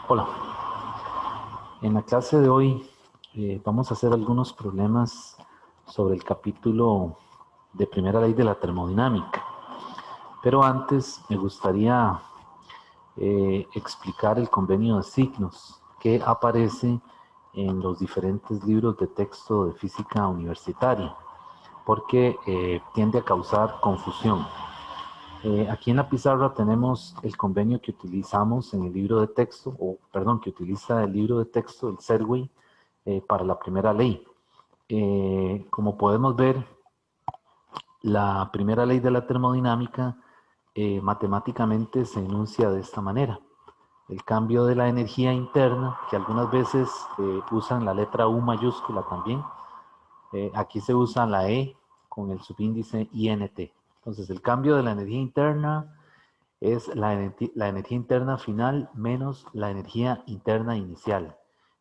Hola, en la clase de hoy vamos a hacer algunos problemas sobre el capítulo de primera ley de la termodinámica. Pero antes me gustaría explicar el convenio de signos que aparece en los diferentes libros de texto de física universitaria, porque tiende a causar confusión. Aquí en la pizarra tenemos el convenio que utilizamos en el libro de texto, que utiliza el libro de texto, el Serway, para la primera ley. Como podemos ver, la primera ley de la termodinámica matemáticamente se enuncia de esta manera. El cambio de la energía interna, que algunas veces usan la letra U mayúscula también, aquí se usa la E con el subíndice INT. Entonces, el cambio de la energía interna es la energía interna final menos la energía interna inicial.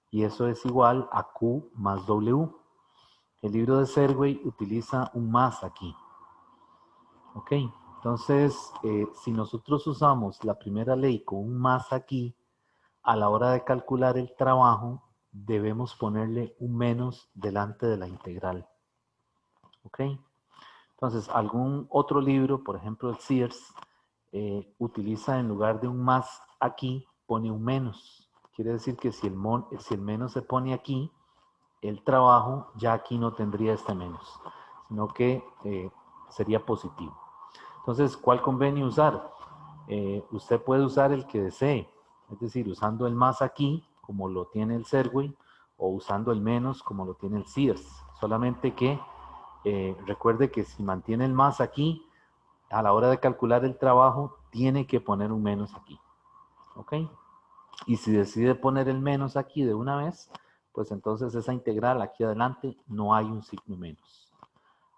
Y eso es igual a Q más W. El libro de Serway utiliza un más aquí. Ok, entonces, si nosotros usamos la primera ley con un más aquí, a la hora de calcular el trabajo, debemos ponerle un menos delante de la integral. Ok, entonces algún otro libro, por ejemplo el Sears, utiliza en lugar de un más aquí, pone un menos. Quiere decir que si el menos se pone aquí, el trabajo ya aquí no tendría este menos, sino que sería positivo. Entonces, ¿cuál convenio usar? Usted puede usar el que desee, es decir, usando el más aquí, como lo tiene el Serway, o usando el menos, como lo tiene el Sears. Solamente que recuerde que si mantiene el más aquí, a la hora de calcular el trabajo, tiene que poner un menos aquí. ¿Ok? Y si decide poner el menos aquí de una vez, pues entonces esa integral aquí adelante no hay un signo menos.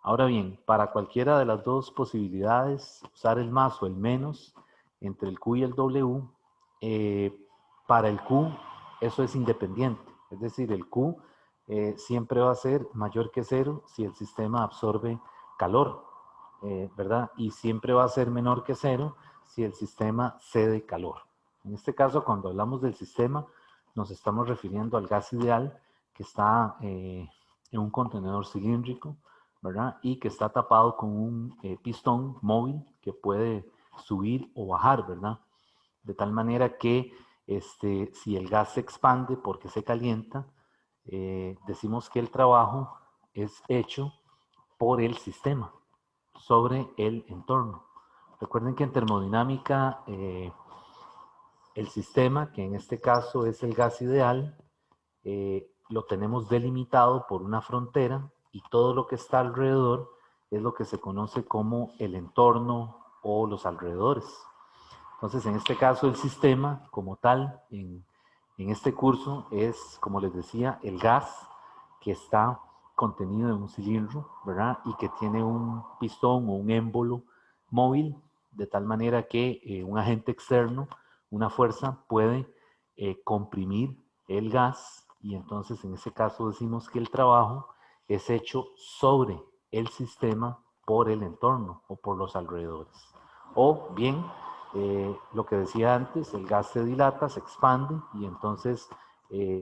Ahora bien, para cualquiera de las dos posibilidades, usar el más o el menos entre el Q y el W, para el Q eso es independiente. Es decir, el Q siempre va a ser mayor que cero si el sistema absorbe calor, ¿verdad? Y siempre va a ser menor que cero si el sistema cede calor. En este caso, cuando hablamos del sistema, nos estamos refiriendo al gas ideal que está en un contenedor cilíndrico, ¿verdad? Y que está tapado con un pistón móvil que puede subir o bajar, ¿verdad? De tal manera que si el gas se expande porque se calienta, decimos que el trabajo es hecho por el sistema sobre el entorno. Recuerden que en termodinámica el sistema, que en este caso es el gas ideal, lo tenemos delimitado por una frontera y todo lo que está alrededor es lo que se conoce como el entorno o los alrededores. Entonces, en este caso, el sistema como tal, en este curso, es, como les decía, el gas que está contenido en un cilindro, ¿verdad? Y que tiene un pistón o un émbolo móvil, de tal manera que un agente externo, una fuerza, puede comprimir el gas y entonces en ese caso decimos que el trabajo es hecho sobre el sistema por el entorno o por los alrededores. O bien, lo que decía antes, el gas se dilata, se expande y entonces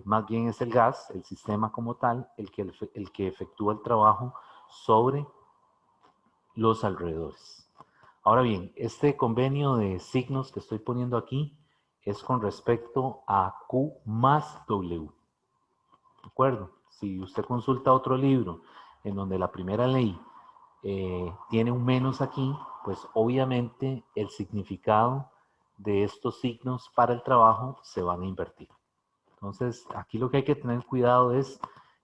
más bien es el gas, el sistema como tal, el que efectúa el trabajo sobre los alrededores. Ahora bien, este convenio de signos que estoy poniendo aquí es con respecto a Q más W. ¿De acuerdo? Si usted consulta otro libro en donde la primera ley tiene un menos aquí, pues obviamente el significado de estos signos para el trabajo se van a invertir. Entonces, aquí lo que hay que tener cuidado es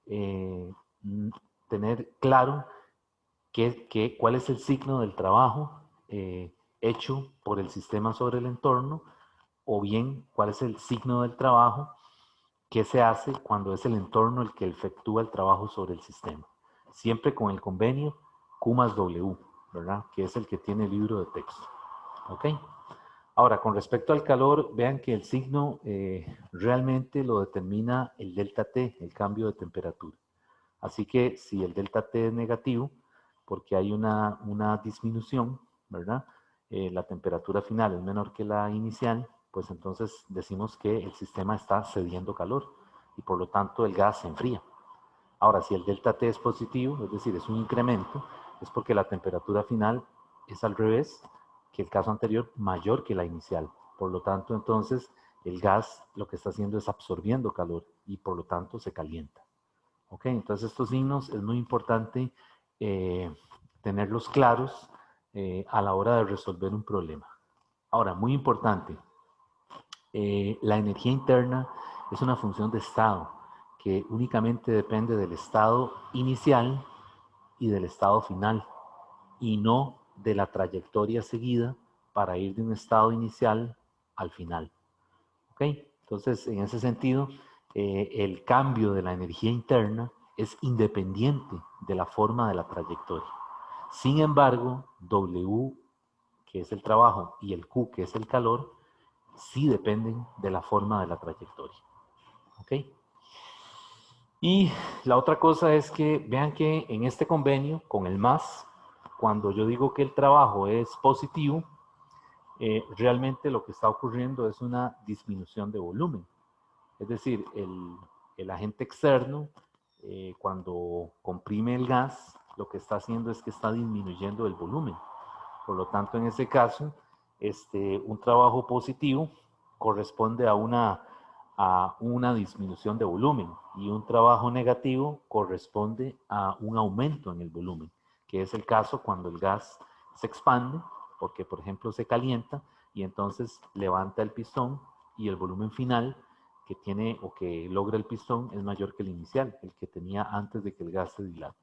eh, tener claro cuál es el signo del trabajo hecho por el sistema sobre el entorno, o bien cuál es el signo del trabajo que se hace cuando es el entorno el que efectúa el trabajo sobre el sistema. Siempre con el convenio Q más W, ¿verdad? Que es el que tiene el libro de texto. ¿Ok? Ahora, con respecto al calor, vean que el signo realmente lo determina el delta T, el cambio de temperatura. Así que si el delta T es negativo, porque hay una disminución, ¿verdad? La temperatura final es menor que la inicial, pues entonces decimos que el sistema está cediendo calor y por lo tanto el gas se enfría. Ahora, si el delta T es positivo, es decir, es un incremento, es porque la temperatura final es al revés que el caso anterior, mayor que la inicial. Por lo tanto, entonces, el gas lo que está haciendo es absorbiendo calor y por lo tanto se calienta. ¿Ok? Entonces, estos signos es muy importante tenerlos claros a la hora de resolver un problema. Ahora, muy importante, la energía interna es una función de estado que únicamente depende del estado inicial y del estado final y no de la trayectoria seguida para ir de un estado inicial al final. ¿Ok? Entonces, en ese sentido, el cambio de la energía interna es independiente de la forma de la trayectoria. Sin embargo, W, que es el trabajo, y el Q, que es el calor, sí dependen de la forma de la trayectoria. ¿Ok? Y la otra cosa es que vean que en este convenio, con el más, cuando yo digo que el trabajo es positivo, realmente lo que está ocurriendo es una disminución de volumen. Es decir, el agente externo, cuando comprime el gas, lo que está haciendo es que está disminuyendo el volumen. Por lo tanto, en ese caso, un trabajo positivo corresponde a una disminución de volumen y un trabajo negativo corresponde a un aumento en el volumen, que es el caso cuando el gas se expande, porque por ejemplo se calienta y entonces levanta el pistón y el volumen final que tiene o que logra el pistón es mayor que el inicial, el que tenía antes de que el gas se dilate.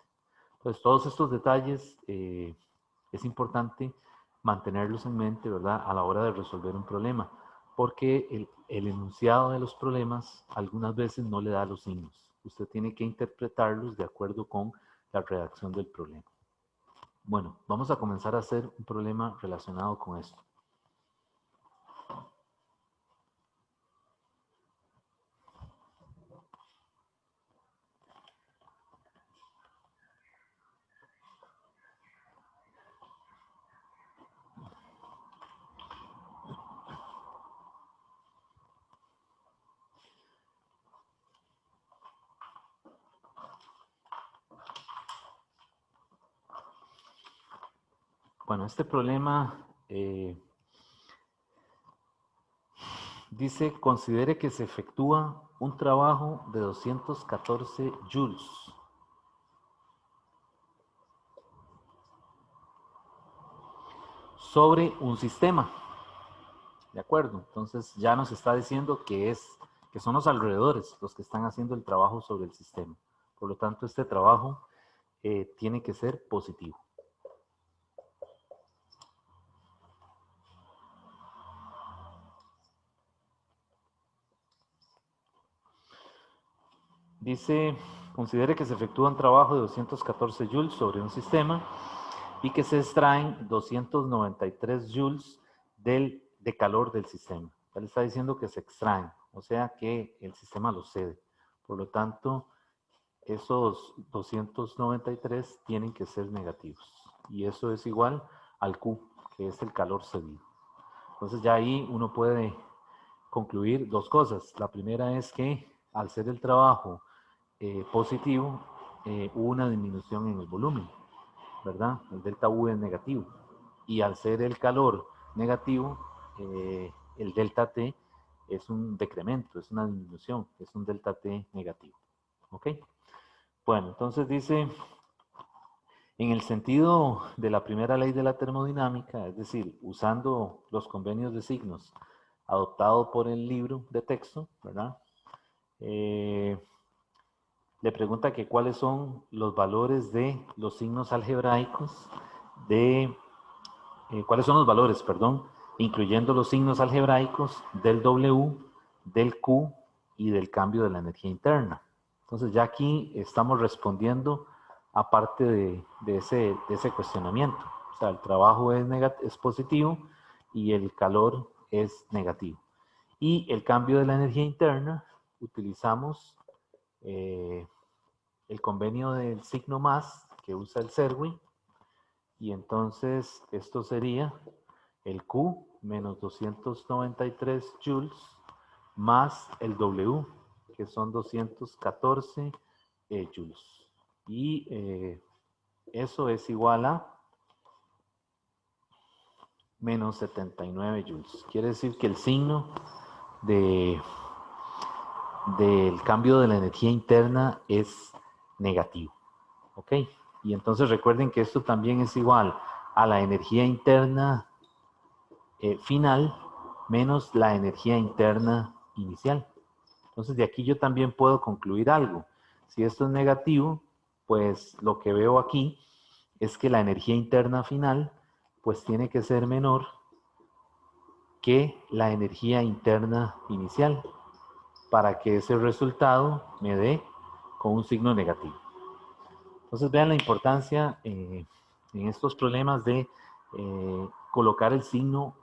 Entonces, todos estos detalles es importante mantenerlos en mente, ¿verdad? A la hora de resolver un problema, porque el enunciado de los problemas algunas veces no le da los signos. Usted tiene que interpretarlos de acuerdo con la redacción del problema. Bueno, vamos a comenzar a hacer un problema relacionado con esto. Bueno, este problema dice, considere que se efectúa un trabajo de 214 joules sobre un sistema. ¿De acuerdo? Entonces ya nos está diciendo que son los alrededores los que están haciendo el trabajo sobre el sistema. Por lo tanto, este trabajo tiene que ser positivo. Dice, considere que se efectúa un trabajo de 214 joules sobre un sistema y que se extraen 293 joules de calor del sistema. Ya le está diciendo que se extraen, o sea que el sistema lo cede. Por lo tanto, esos 293 tienen que ser negativos. Y eso es igual al Q, que es el calor cedido. Entonces ya ahí uno puede concluir dos cosas. La primera es que al ser el trabajo positivo, hubo una disminución en el volumen, ¿verdad? El delta U es negativo. Y al ser el calor negativo, el delta T es un decremento, es una disminución, es un delta T negativo. ¿Ok? Bueno, entonces dice, en el sentido de la primera ley de la termodinámica, es decir, usando los convenios de signos adoptado por el libro de texto, ¿verdad? Le pregunta que cuáles son los valores de los signos algebraicos cuáles son los valores, perdón, incluyendo los signos algebraicos del W, del Q y del cambio de la energía interna. Entonces ya aquí estamos respondiendo a parte de ese cuestionamiento. O sea, el trabajo es positivo y el calor es negativo. Y el cambio de la energía interna, utilizamos eh, el convenio del signo más que usa el CERWI, y entonces esto sería el Q menos 293 joules más el W, que son 214 joules. Y eso es igual a menos 79 joules. Quiere decir que el signo del cambio de la energía interna es negativo. ¿Ok? Y entonces recuerden que esto también es igual a la energía interna final menos la energía interna inicial. Entonces de aquí yo también puedo concluir algo. Si esto es negativo, pues lo que veo aquí es que la energía interna final pues tiene que ser menor que la energía interna inicial para que ese resultado me dé con un signo negativo. Entonces vean la importancia en estos problemas de colocar el signo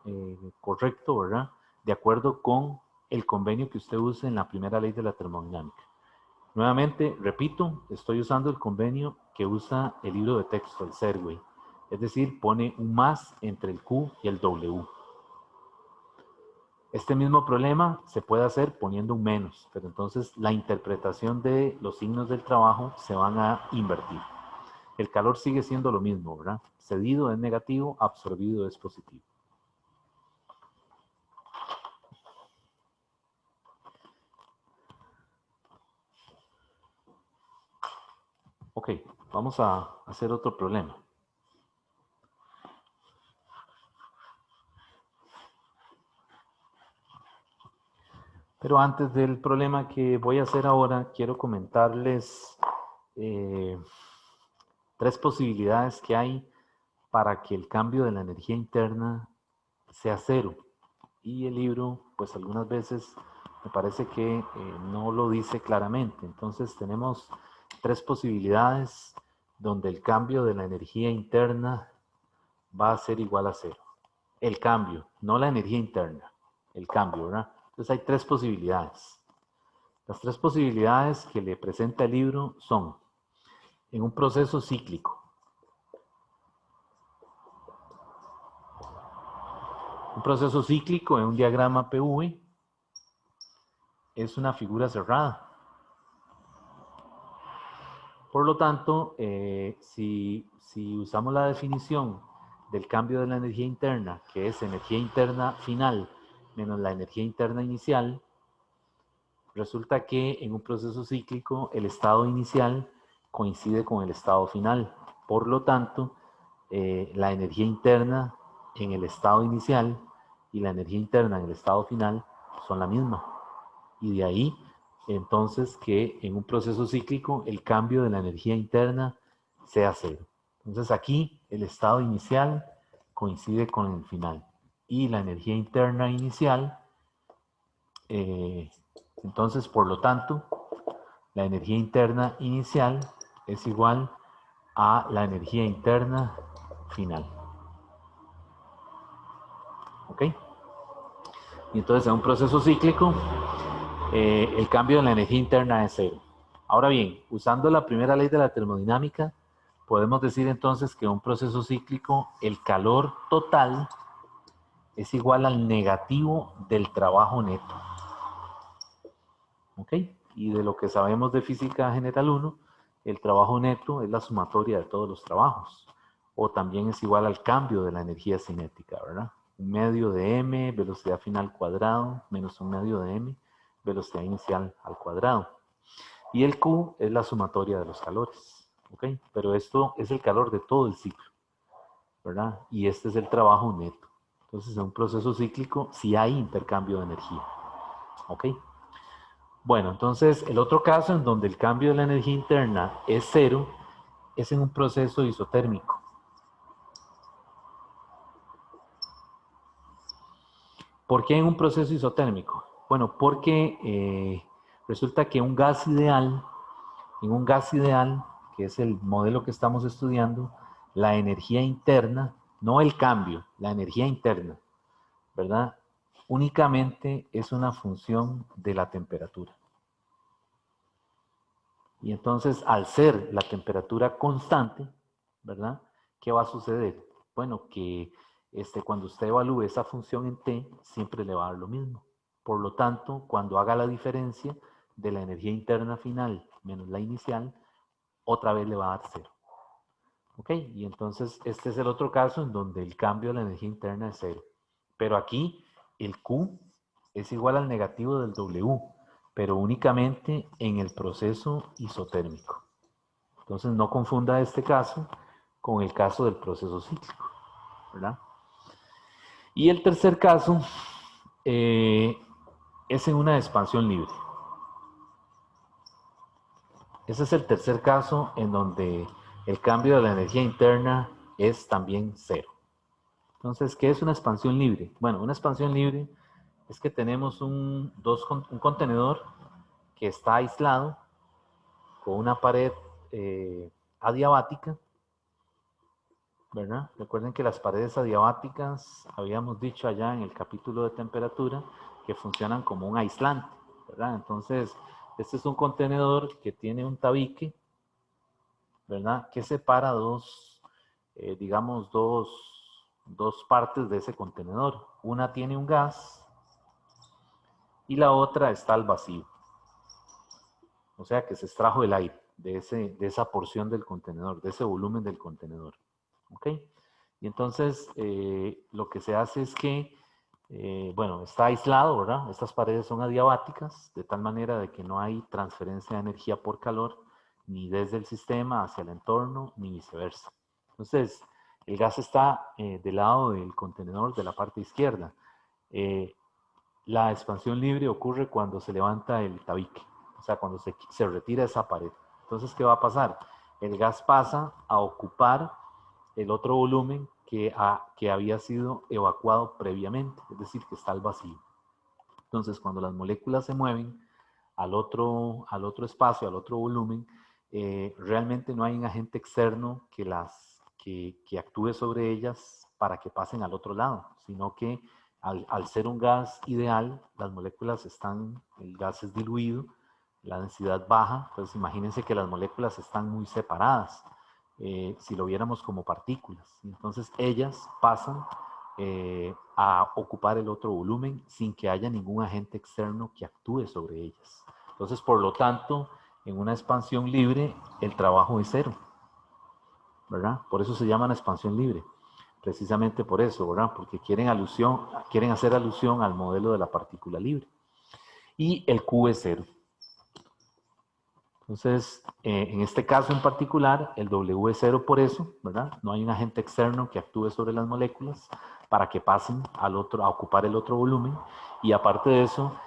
correcto, ¿verdad? De acuerdo con el convenio que usted use en la primera ley de la termodinámica. Nuevamente, repito, estoy usando el convenio que usa el libro de texto, el Serway. Es decir, pone un más entre el Q y el W. Este mismo problema se puede hacer poniendo un menos, pero entonces la interpretación de los signos del trabajo se van a invertir. El calor sigue siendo lo mismo, ¿verdad? Cedido es negativo, absorbido es positivo. Ok, vamos a hacer otro problema. Pero antes del problema que voy a hacer ahora, quiero comentarles 3 posibilidades que hay para que el cambio de la energía interna sea cero. Y el libro, pues algunas veces me parece que no lo dice claramente. Entonces tenemos 3 posibilidades donde el cambio de la energía interna va a ser igual a cero. El cambio, no la energía interna, el cambio, ¿verdad? Entonces hay 3 posibilidades. Las 3 posibilidades que le presenta el libro son en un proceso cíclico. Un proceso cíclico en un diagrama PV es una figura cerrada. Por lo tanto, si usamos la definición del cambio de la energía interna, que es energía interna final menos la energía interna inicial, resulta que en un proceso cíclico el estado inicial coincide con el estado final. Por lo tanto, la energía interna en el estado inicial y la energía interna en el estado final son la misma. Y de ahí, entonces, que en un proceso cíclico el cambio de la energía interna sea cero. Entonces aquí el estado inicial coincide con el final. Y la energía interna inicial, entonces, por lo tanto, la energía interna inicial es igual a la energía interna final. ¿Ok? Y entonces en un proceso cíclico, el cambio de la energía interna es cero. Ahora bien, usando la primera ley de la termodinámica, podemos decir entonces que en un proceso cíclico el calor total es igual al negativo del trabajo neto. ¿Ok? Y de lo que sabemos de física general 1, el trabajo neto es la sumatoria de todos los trabajos. O también es igual al cambio de la energía cinética, ¿verdad? Un medio de m, velocidad final cuadrado, menos un medio de m, velocidad inicial al cuadrado. Y el Q es la sumatoria de los calores, ¿ok? Pero esto es el calor de todo el ciclo, ¿verdad? Y este es el trabajo neto. Entonces, en un proceso cíclico sí hay intercambio de energía, ¿ok? Bueno, entonces el otro caso en donde el cambio de la energía interna es cero es en un proceso isotérmico. ¿Por qué en un proceso isotérmico? Bueno, porque resulta que un gas ideal, en un gas ideal, que es el modelo que estamos estudiando, la energía interna, no el cambio, la energía interna, ¿verdad? Únicamente es una función de la temperatura. Y entonces, al ser la temperatura constante, ¿verdad? ¿Qué va a suceder? Bueno, que cuando usted evalúe esa función en t, siempre le va a dar lo mismo. Por lo tanto, cuando haga la diferencia de la energía interna final menos la inicial, otra vez le va a dar 0. ¿Ok? Y entonces este es el otro caso en donde el cambio de la energía interna es 0. Pero aquí el Q es igual al negativo del W, pero únicamente en el proceso isotérmico. Entonces no confunda este caso con el caso del proceso cíclico, ¿verdad? Y el tercer caso es en una expansión libre. Ese es el tercer caso en donde el cambio de la energía interna es también 0. Entonces, ¿qué es una expansión libre? Bueno, una expansión libre es que tenemos un contenedor que está aislado con una pared adiabática, ¿verdad? Recuerden que las paredes adiabáticas, habíamos dicho allá en el capítulo de temperatura, que funcionan como un aislante, ¿verdad? Entonces, este es un contenedor que tiene un tabique, ¿verdad? Que separa digamos, dos partes de ese contenedor. Una tiene un gas y la otra está al vacío. O sea que se extrajo el aire de esa porción del contenedor, de ese volumen del contenedor. ¿Ok? Y entonces lo que se hace es que, bueno, está aislado, ¿verdad? Estas paredes son adiabáticas, de tal manera de que no hay transferencia de energía por calor, ni desde el sistema hacia el entorno, ni viceversa. Entonces, el gas está del lado del contenedor de la parte izquierda. La expansión libre ocurre cuando se levanta el tabique, o sea, cuando se retira esa pared. Entonces, ¿qué va a pasar? El gas pasa a ocupar el otro volumen que había sido evacuado previamente, es decir, que está al vacío. Entonces, cuando las moléculas se mueven al otro espacio, al otro volumen, realmente no hay un agente externo que actúe sobre ellas para que pasen al otro lado, sino que al ser un gas ideal, las moléculas el gas es diluido, la densidad baja, pues imagínense que las moléculas están muy separadas, si lo viéramos como partículas. Entonces ellas pasan a ocupar el otro volumen sin que haya ningún agente externo que actúe sobre ellas. Entonces, por lo tanto, en una expansión libre, el trabajo es 0, ¿verdad? Por eso se llama una expansión libre. Precisamente por eso, ¿verdad? Porque quieren hacer alusión al modelo de la partícula libre. Y el Q es 0. Entonces, en este caso en particular, el W es 0 por eso, ¿verdad? No hay un agente externo que actúe sobre las moléculas para que pasen a ocupar el otro volumen. Y aparte de eso,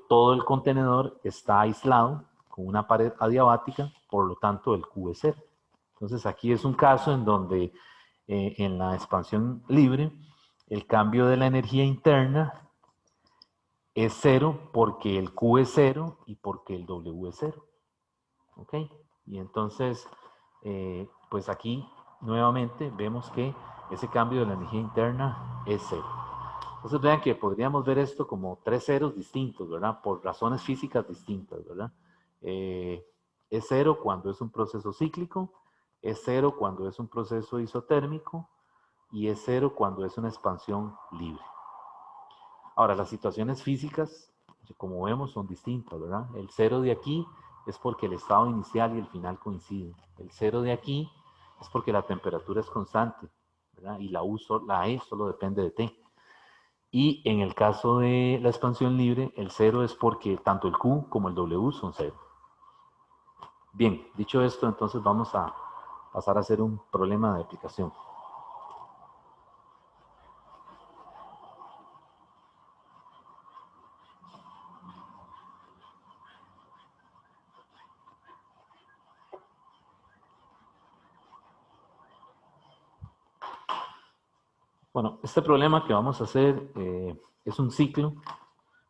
todo el contenedor está aislado con una pared adiabática, por lo tanto el Q es 0. Entonces, aquí es un caso en donde en la expansión libre, el cambio de la energía interna es 0 porque el Q es 0 y porque el W es 0. ¿Ok? Y entonces, pues aquí nuevamente vemos que ese cambio de la energía interna es 0. Entonces vean que podríamos ver esto como 3 ceros distintos, ¿verdad? Por razones físicas distintas, ¿verdad? Es 0 cuando es un proceso cíclico, es 0 cuando es un proceso isotérmico y es 0 cuando es una expansión libre. Ahora, las situaciones físicas, como vemos, son distintas, ¿verdad? El 0 de aquí es porque el estado inicial y el final coinciden. El 0 de aquí es porque la temperatura es constante, ¿verdad? Y la E solo depende de T. Y en el caso de la expansión libre, el 0 es porque tanto el Q como el W son 0. Bien, dicho esto, entonces vamos a pasar a hacer un problema de aplicación. Bueno, este problema que vamos a hacer es un ciclo,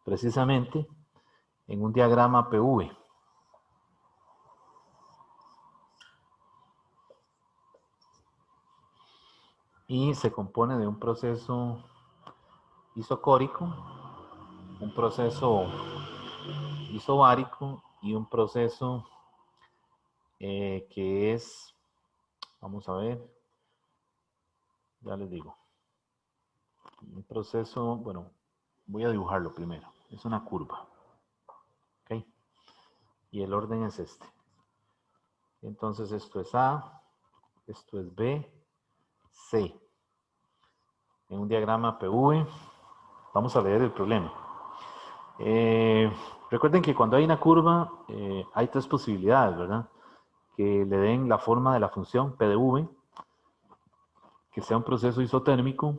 precisamente, en un diagrama PV. Y se compone de un proceso isocórico, un proceso isobárico y un proceso que es, vamos a ver, ya les digo, Un proceso, bueno, voy a dibujarlo primero. Es una curva. ¿Ok? Y el orden es este. Entonces esto es A, esto es B, C. En un diagrama PV, vamos a leer el problema. Recuerden que cuando hay una curva, hay tres posibilidades, ¿verdad? Que le den la forma de la función P de V, que sea un proceso isotérmico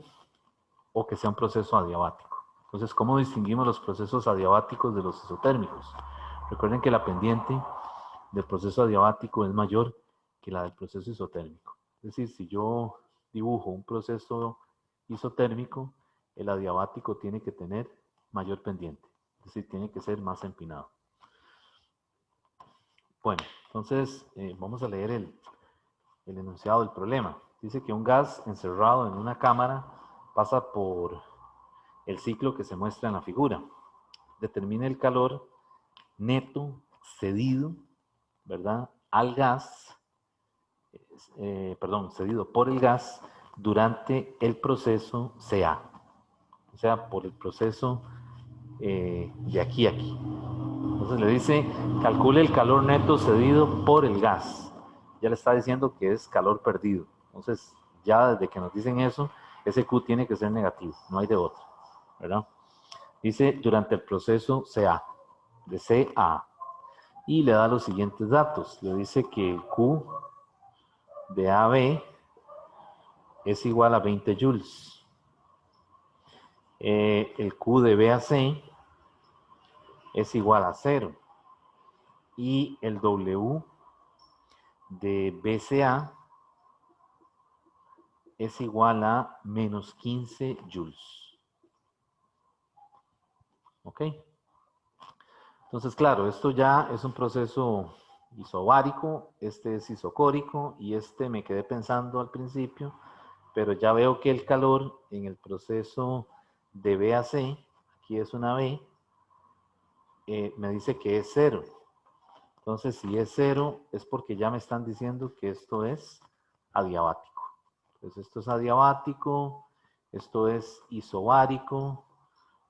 o que sea un proceso adiabático. Entonces, ¿cómo distinguimos los procesos adiabáticos de los isotérmicos? Recuerden que la pendiente del proceso adiabático es mayor que la del proceso isotérmico. Es decir, si yo dibujo un proceso isotérmico, el adiabático tiene que tener mayor pendiente. Es decir, tiene que ser más empinado. Bueno, entonces vamos a leer el enunciado del problema. Dice que un gas encerrado en una cámara pasa por el ciclo que se muestra en la figura. Determina el calor neto cedido, ¿verdad? Al gas, cedido por el gas durante el proceso CA. O sea, por el proceso de aquí a aquí. Entonces le dice, calcule el calor neto cedido por el gas. Ya le está diciendo que es calor perdido. Entonces, ya desde que nos dicen eso, ese Q tiene que ser negativo, no hay de otro, ¿verdad? Dice, durante el proceso CA, de CA. Y le da los siguientes datos. Le dice que el Q de AB es igual a 20 joules. El Q de BAC es igual a 0. Y el W de BCA es igual a menos 15 joules. ¿Ok? Entonces, claro, esto ya es un proceso isobárico, este es isocórico y este me quedé pensando al principio, pero ya veo que el calor en el proceso de B a C, aquí es una B, me dice que es 0. Entonces, si es 0, es porque ya me están diciendo que esto es adiabático. Entonces, esto es adiabático, esto es isobárico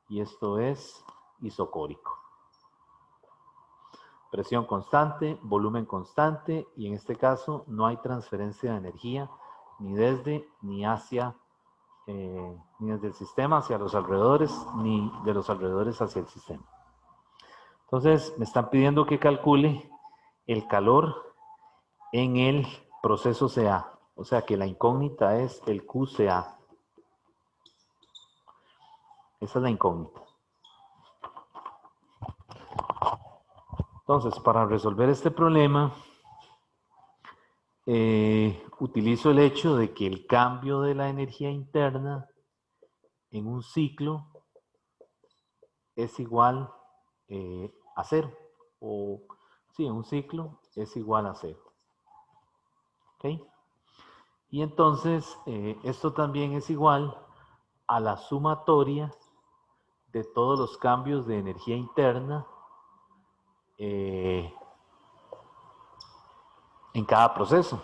y esto es isocórico. Presión constante, volumen constante y en este caso no hay transferencia de energía ni desde ni hacia, ni desde el sistema hacia los alrededores, ni de los alrededores hacia el sistema. Entonces me están pidiendo que calcule el calor en el proceso CA. O sea que la incógnita es el QCA. Esa es la incógnita. Entonces, para resolver este problema, utilizo el hecho de que el cambio de la energía interna en un ciclo es igual a 0. O, sí, en un ciclo es igual a 0. ¿Ok? Y entonces, esto también es igual a la sumatoria de todos los cambios de energía interna en cada proceso.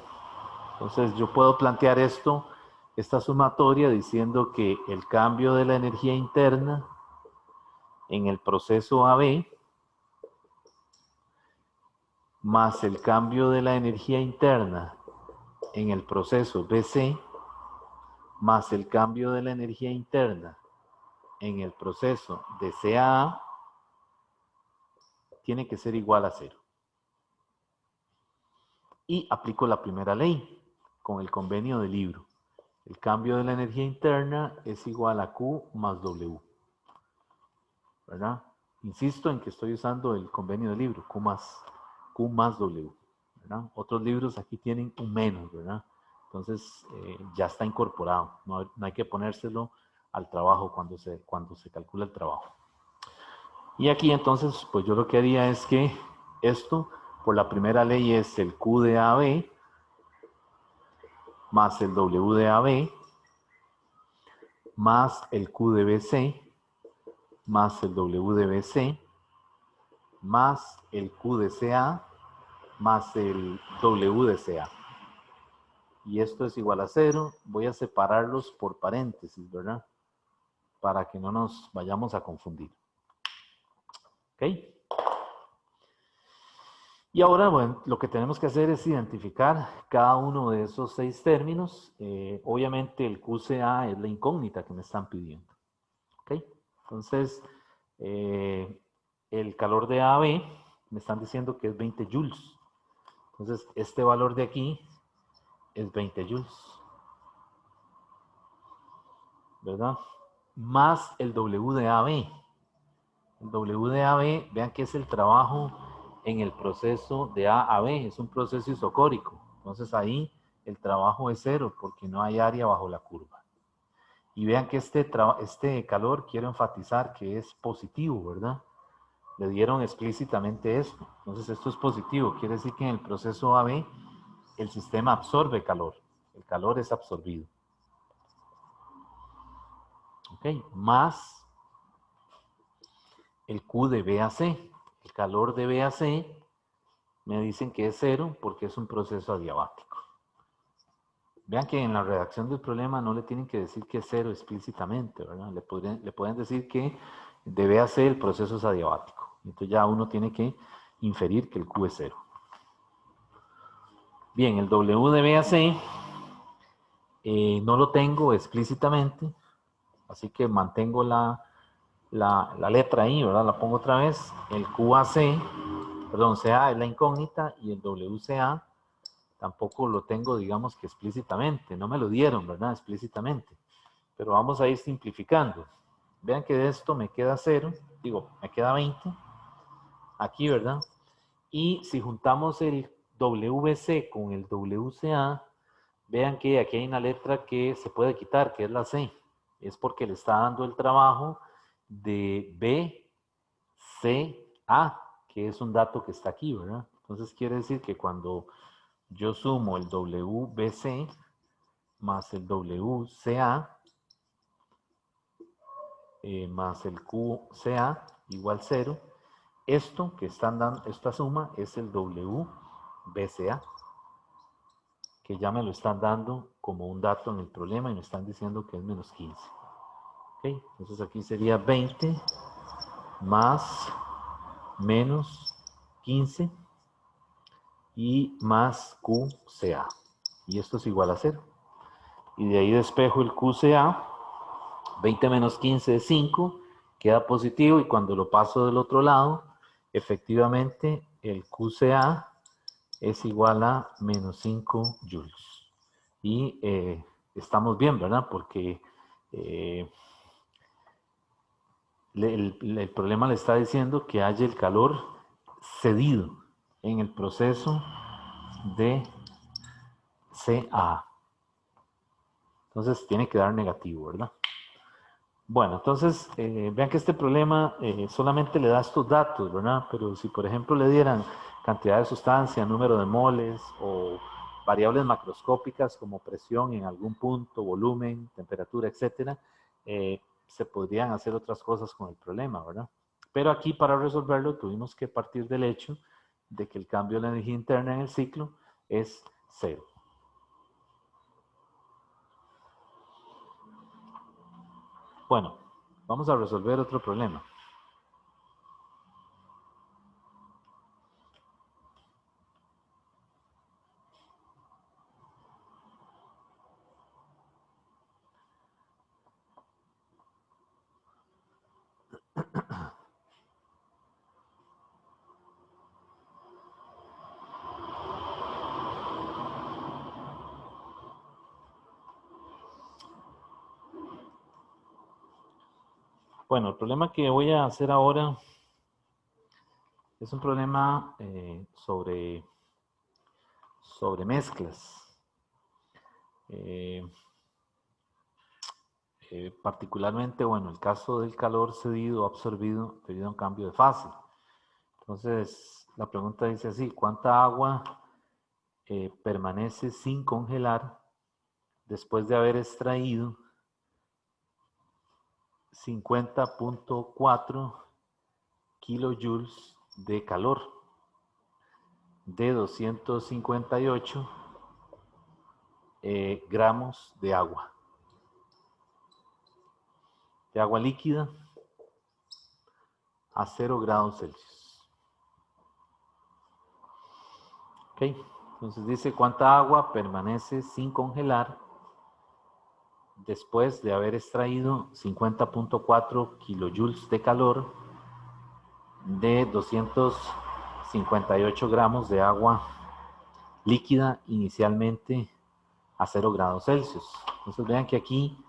Entonces yo puedo plantear esta sumatoria diciendo que el cambio de la energía interna en el proceso AB más el cambio de la energía interna en el proceso BC más el cambio de la energía interna en el proceso de CAA tiene que ser igual a 0. Y aplico la primera ley con el convenio de libro. El cambio de la energía interna es igual a Q más W. ¿Verdad? Insisto en que estoy usando el convenio de libro, Q más W. ¿Verdad? Otros libros aquí tienen un menos, ¿verdad? Entonces ya está incorporado. No hay que ponérselo al trabajo cuando se calcula el trabajo. Y aquí entonces, pues yo lo que haría es que esto, por la primera ley, es el Q de AB más el W de AB más el Q de BC más el W de BC más el Q de CA más el W de CA. Y esto es igual a 0. Voy a separarlos por paréntesis, ¿verdad? para que no nos vayamos a confundir. ¿Ok? Y ahora, bueno, lo que tenemos que hacer es identificar cada uno de esos 6 términos. Obviamente el QCA es la incógnita que me están pidiendo. ¿Ok? Entonces, el calor de AB me están diciendo que es 20 joules. Entonces, este valor de aquí es 20 joules. ¿Verdad? Más el W de AB. El W de AB, vean que es el trabajo en el proceso de A a B, es un proceso isocórico. Entonces ahí el trabajo es 0 porque no hay área bajo la curva. Y vean que este calor, quiero enfatizar que es positivo, ¿verdad? Le dieron explícitamente esto. Entonces esto es positivo, quiere decir que en el proceso AB el sistema absorbe calor. El calor es absorbido. ¿Ok? Más el Q de B a C. El calor de B a C me dicen que es 0 porque es un proceso adiabático. Vean que en la redacción del problema no le tienen que decir que es 0 explícitamente, ¿verdad? Le pueden decir que de B a C el proceso es adiabático. Entonces ya uno tiene que inferir que el Q es 0. Bien, el W de B a C no lo tengo explícitamente, así que mantengo la letra ahí, ¿verdad? La pongo otra vez. El QAC, perdón, CA es la incógnita y el WCA tampoco lo tengo, digamos que explícitamente. No me lo dieron, ¿verdad? Explícitamente. Pero vamos a ir simplificando. Vean que de esto me queda 0, digo, me queda 20. Aquí, ¿verdad? Y si juntamos el WC con el WCA, vean que aquí hay una letra que se puede quitar, que es la C. Es porque le está dando el trabajo de BCA, que es un dato que está aquí, ¿verdad? Entonces quiere decir que cuando yo sumo el WBC más el WCA más el QCA igual 0, esto que están dando, esta suma es el WBCA, que ya me lo están dando como un dato en el problema y me están diciendo que es menos 15. ¿Okay? Entonces aquí sería 20 más menos 15 y más QCA. Y esto es igual a 0. Y de ahí despejo el QCA. 20 menos 15 es 5. Queda positivo y cuando lo paso del otro lado, efectivamente el QCA es igual a menos 5 joules. Y estamos bien, ¿verdad? Porque el problema le está diciendo que haya el calor cedido en el proceso de CA. Entonces tiene que dar negativo, ¿verdad? Bueno, entonces vean que este problema solamente le da estos datos, ¿verdad? Pero si por ejemplo le dieran cantidad de sustancia, número de moles o variables macroscópicas como presión en algún punto, volumen, temperatura, etcétera, se podrían hacer otras cosas con el problema, ¿verdad? Pero aquí para resolverlo tuvimos que partir del hecho de que el cambio de la energía interna en el ciclo es 0. Bueno, vamos a resolver otro problema. Bueno, el problema que voy a hacer ahora es un problema sobre mezclas. Eh, particularmente, bueno, el caso del calor cedido o absorbido debido a un cambio de fase. Entonces, la pregunta dice así: ¿cuánta agua permanece sin congelar después de haber extraído 50.4 kilojoules de calor de 258 gramos de agua? de agua líquida a 0 grados Celsius. Ok, entonces dice cuánta agua permanece sin congelar después de haber extraído 50.4 kilojoules de calor de 258 gramos de agua líquida inicialmente a 0 grados Celsius. Entonces vean que aquí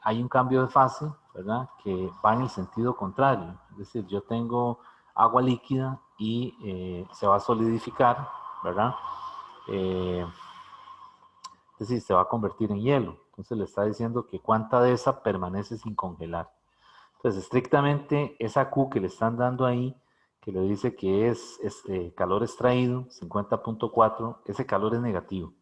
hay un cambio de fase, ¿verdad? Que va en el sentido contrario. Es decir, yo tengo agua líquida y se va a solidificar, ¿verdad? Es decir, se va a convertir en hielo. Entonces le está diciendo que cuánta de esa permanece sin congelar. Entonces, estrictamente, esa Q que le están dando ahí, que le dice que es calor extraído, 50.4, ese calor es negativo.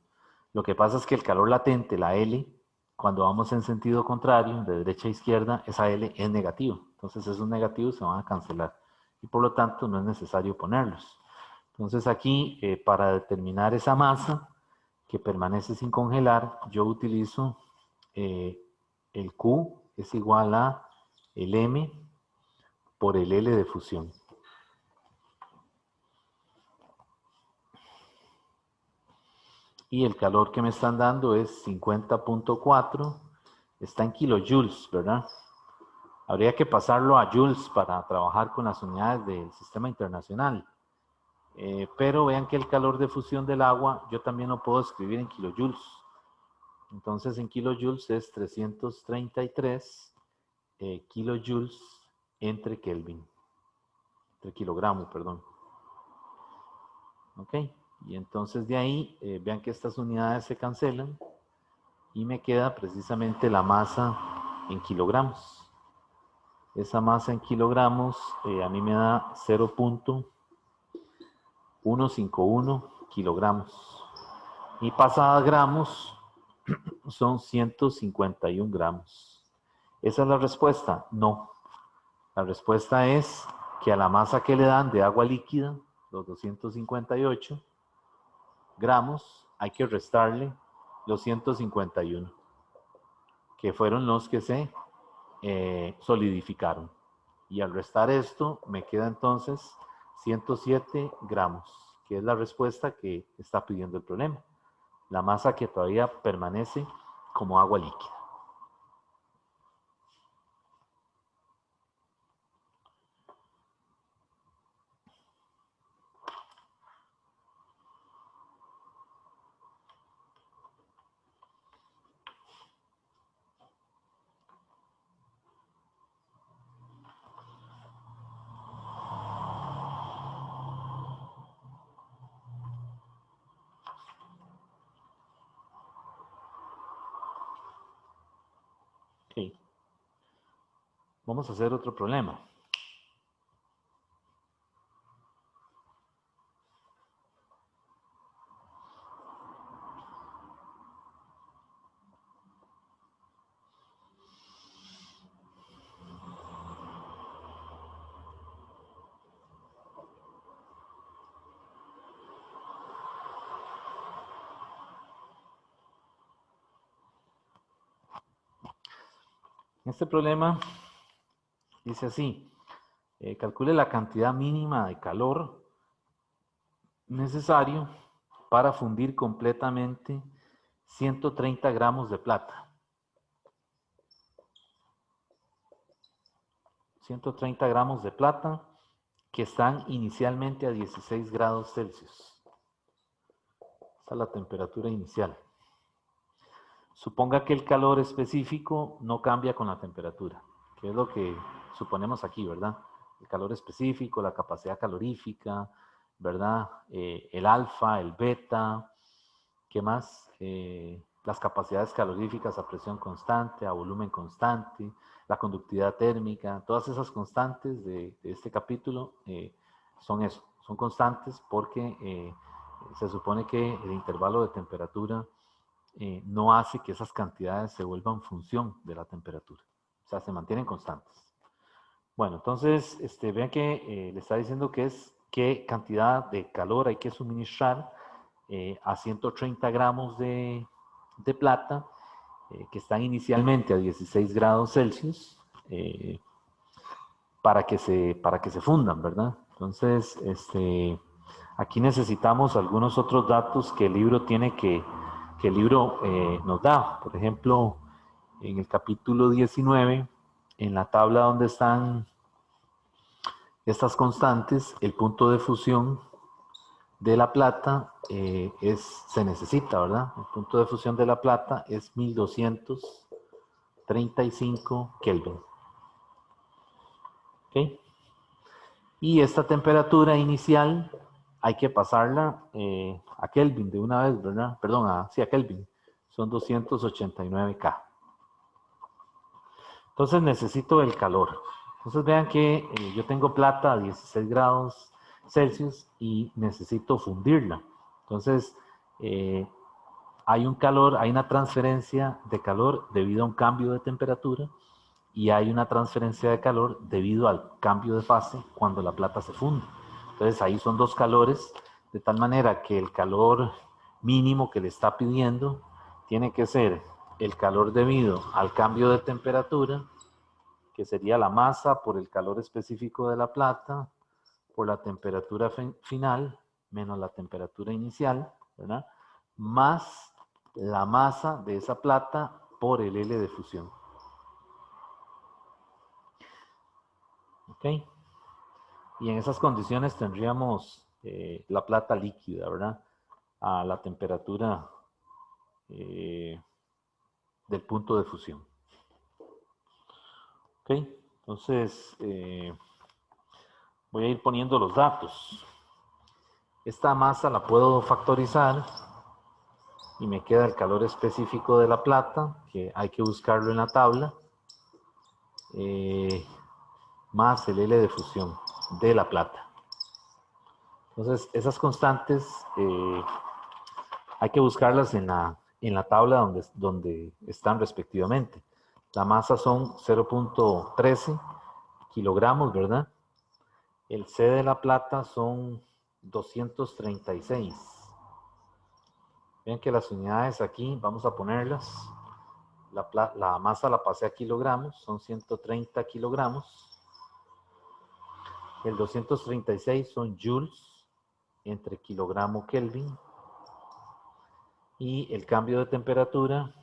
Lo que pasa es que el calor latente, la L, cuando vamos en sentido contrario, de derecha a izquierda, esa L es negativo. Entonces, esos negativos se van a cancelar. Y por lo tanto, no es necesario ponerlos. Entonces, aquí, para determinar esa masa que permanece sin congelar, yo utilizo el Q es igual a el M por el L de fusión. Y el calor que me están dando es 50.4, está en kilojoules, ¿verdad? Habría que pasarlo a joules para trabajar con las unidades del sistema internacional. Pero vean que el calor de fusión del agua yo también lo puedo escribir en kilojoules. Entonces en kilojoules es 333 kilojoules entre Kelvin. Entre kilogramo, perdón. ¿Ok? Y entonces de ahí, vean que estas unidades se cancelan y me queda precisamente la masa en kilogramos. Esa masa en kilogramos a mí me da 0.151 kilogramos. Y pasada a gramos son 151 gramos. ¿Esa es la respuesta? No. La respuesta es que a la masa que le dan de agua líquida, los 258 gramos, hay que restarle los 151, que fueron los que se solidificaron. Y al restar esto, me queda entonces 107 gramos, que es la respuesta que está pidiendo el problema. La masa que todavía permanece como agua líquida. Okay. Vamos a hacer otro problema. Este problema dice así, calcule la cantidad mínima de calor necesario para fundir completamente 130 gramos de plata. 130 gramos de plata que están inicialmente a 16 grados Celsius. Esta es la temperatura inicial. Suponga que el calor específico no cambia con la temperatura, que es lo que suponemos aquí, ¿verdad? El calor específico, la capacidad calorífica, ¿verdad? El alfa, el beta, ¿qué más? Las capacidades caloríficas a presión constante, a volumen constante, la conductividad térmica, todas esas constantes de este capítulo son eso, son constantes porque se supone que el intervalo de temperatura no hace que esas cantidades se vuelvan función de la temperatura. O sea, se mantienen constantes. Bueno, entonces, vean que le está diciendo que es qué cantidad de calor hay que suministrar a 130 gramos de plata que están inicialmente a 16 grados Celsius para que se fundan, ¿verdad? Entonces, aquí necesitamos algunos otros datos que el libro nos da. Por ejemplo, en el capítulo 19, en la tabla donde están estas constantes, el punto de fusión de la plata se necesita, ¿verdad? El punto de fusión de la plata es 1235 Kelvin. ¿Ok? Y esta temperatura inicial hay que pasarla a Kelvin de una vez, ¿verdad? Perdón, a Kelvin. Son 289 K. Entonces necesito el calor. Entonces vean que yo tengo plata a 16 grados Celsius y necesito fundirla. Entonces hay una transferencia de calor debido a un cambio de temperatura y hay una transferencia de calor debido al cambio de fase cuando la plata se funde. Entonces ahí son dos calores, de tal manera que el calor mínimo que le está pidiendo tiene que ser el calor debido al cambio de temperatura, que sería la masa por el calor específico de la plata, por la temperatura final, menos la temperatura inicial, ¿verdad? Más la masa de esa plata por el L de fusión. ¿Ok? Y en esas condiciones tendríamos la plata líquida, ¿verdad? A la temperatura del punto de fusión. ¿Ok? Entonces, voy a ir poniendo los datos. Esta masa la puedo factorizar y me queda el calor específico de la plata, que hay que buscarlo en la tabla, más el L de fusión de la plata. Entonces, esas constantes hay que buscarlas en la tabla donde están respectivamente. La masa son 0.13 kilogramos, ¿verdad? El C de la plata son 236. Vean que las unidades aquí, vamos a ponerlas. La masa la pasé a kilogramos, son 130 kilogramos. El 236 son joules entre kilogramo Kelvin. Y el cambio de temperatura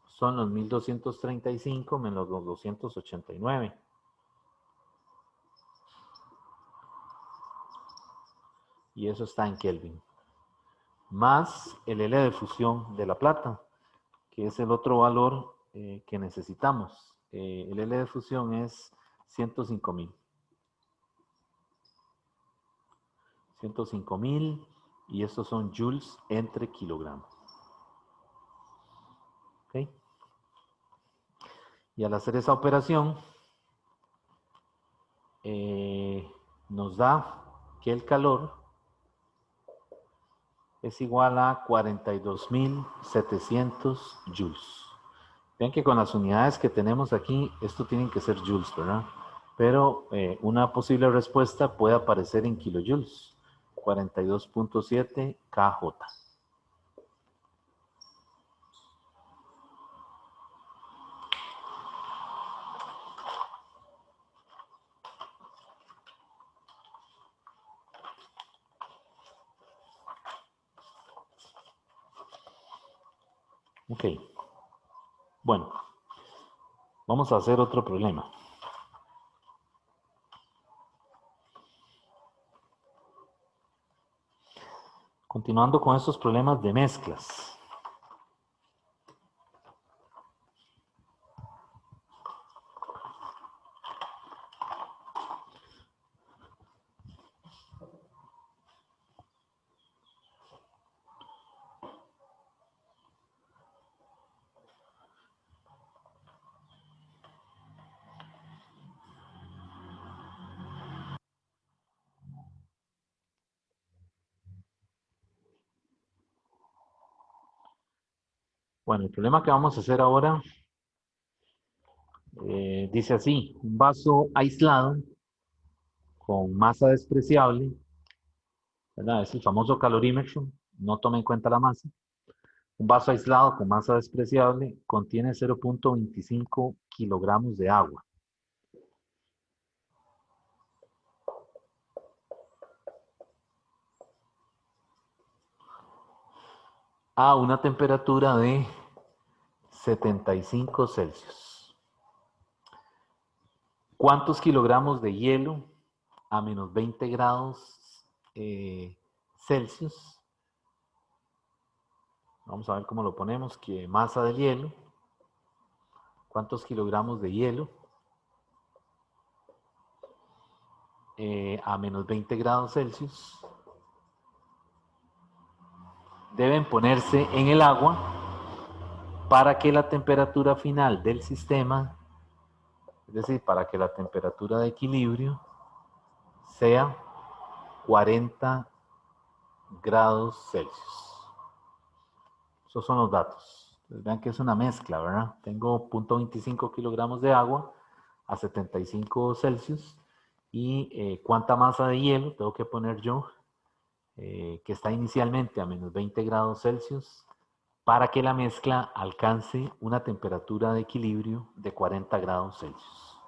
son los 1235 menos los 289. Y eso está en Kelvin. Más el L de fusión de la plata, que es el otro valor que necesitamos. El L de fusión es 105.000. 105.000 y estos son joules entre kilogramos. ¿Ok? Y al hacer esa operación, nos da que el calor es igual a 42.700 joules. Vean que con las unidades que tenemos aquí, esto tienen que ser joules, ¿verdad? Pero una posible respuesta puede aparecer en kilojoules, 42.7 kJ. Ok. Bueno, vamos a hacer otro problema. Continuando con estos problemas de mezclas. Bueno, el problema que vamos a hacer ahora dice así: un vaso aislado con masa despreciable, ¿verdad? Es el famoso calorímetro, no tome en cuenta la masa. Un vaso aislado con masa despreciable contiene 0.25 kilogramos de agua. a una temperatura de 75 Celsius. ¿Cuántos kilogramos de hielo a menos 20 grados Celsius? Vamos a ver cómo lo ponemos, que masa del hielo. ¿Cuántos kilogramos de hielo a menos 20 grados Celsius deben ponerse en el agua para que la temperatura final del sistema, es decir, para que la temperatura de equilibrio sea 40 grados Celsius? Esos son los datos. Entonces, vean que es una mezcla, ¿verdad? Tengo 0.25 kilogramos de agua a 75 Celsius y cuánta masa de hielo tengo que poner yo, que está inicialmente a menos 20 grados Celsius, para que la mezcla alcance una temperatura de equilibrio de 40 grados Celsius.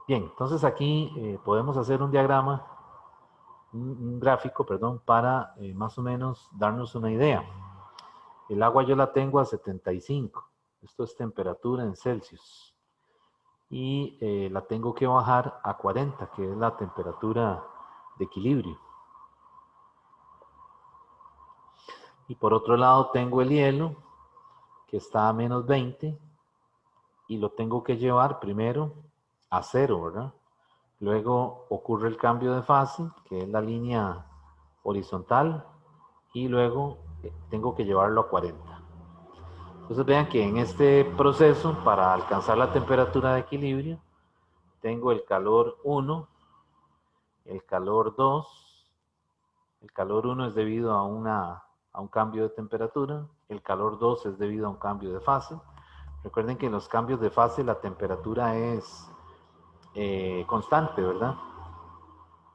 Bien, entonces aquí podemos hacer un diagrama, un gráfico, perdón, para más o menos darnos una idea. El agua yo la tengo a 75, esto es temperatura en Celsius, y la tengo que bajar a 40, que es la temperatura de equilibrio. Y por otro lado tengo el hielo, que está a menos 20, y lo tengo que llevar primero a 0, ¿verdad? Luego ocurre el cambio de fase, que es la línea horizontal, y luego tengo que llevarlo a 40. Entonces vean que en este proceso, para alcanzar la temperatura de equilibrio, tengo el calor 1, el calor 2, el calor 1 es debido a un cambio de temperatura, el calor 2 es debido a un cambio de fase. Recuerden que en los cambios de fase la temperatura es constante, ¿verdad?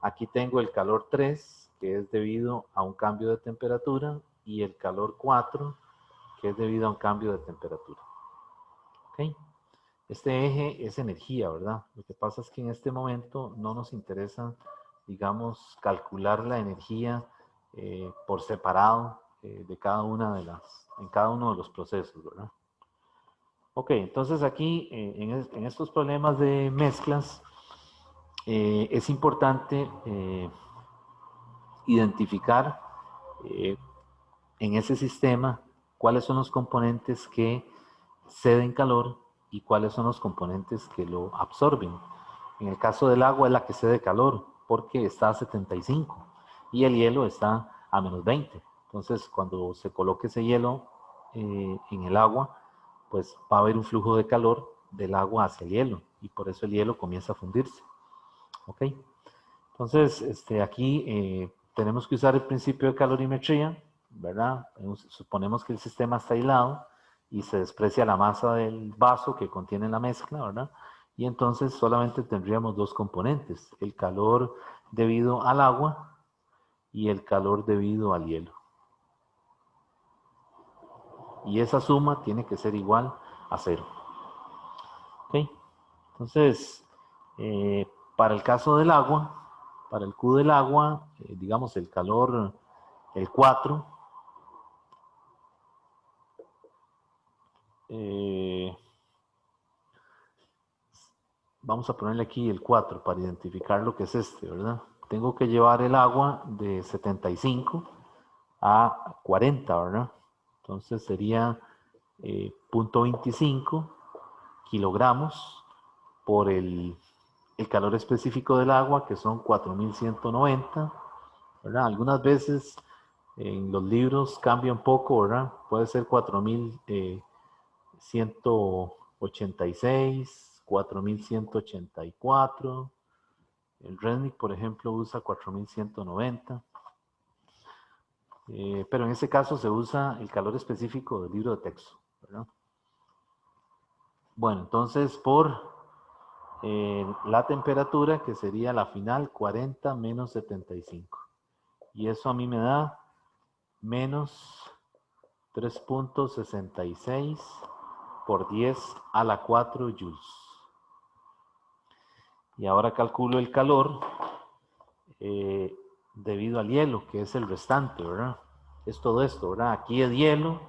Aquí tengo el calor 3, que es debido a un cambio de temperatura, y el calor 4, que es debido a un cambio de temperatura. ¿Ok? Este eje es energía, ¿verdad? Lo que pasa es que en este momento no nos interesa, digamos, calcular la energía por separado de cada una en cada uno de los procesos, ¿verdad? Ok, entonces aquí en estos problemas de mezclas es importante identificar en ese sistema cuáles son los componentes que ceden calor y cuáles son los componentes que lo absorben. En el caso del agua es la que cede calor porque está a 75 y el hielo está a menos 20. Entonces cuando se coloque ese hielo en el agua, pues va a haber un flujo de calor del agua hacia el hielo y por eso el hielo comienza a fundirse. ¿Ok? Entonces, aquí tenemos que usar el principio de calorimetría, ¿verdad? Suponemos que el sistema está aislado y se desprecia la masa del vaso que contiene la mezcla, ¿verdad? Y entonces solamente tendríamos dos componentes, el calor debido al agua y el calor debido al hielo. Y esa suma tiene que ser igual a 0. ¿Ok? Entonces, para el caso del agua, para el Q del agua, digamos el calor, el 4, vamos a ponerle aquí el 4 para identificar lo que es ¿verdad? Tengo que llevar el agua de 75 a 40, ¿verdad? Entonces sería 0.25 kilogramos por el calor específico del agua, que son 4190, ¿verdad? Algunas veces en los libros cambia un poco, ¿verdad? Puede ser 4186, 4184. El Rednick, por ejemplo, usa 4190. Pero en ese caso se usa el calor específico del libro de texto, ¿verdad? Bueno, entonces por la temperatura, que sería la final, 40 menos 75. Y eso a mí me da menos 3.66 por 10 a la 4 joules. Y ahora calculo el calor debido al hielo, que es el restante, ¿verdad? es todo esto, ¿verdad? Aquí es hielo,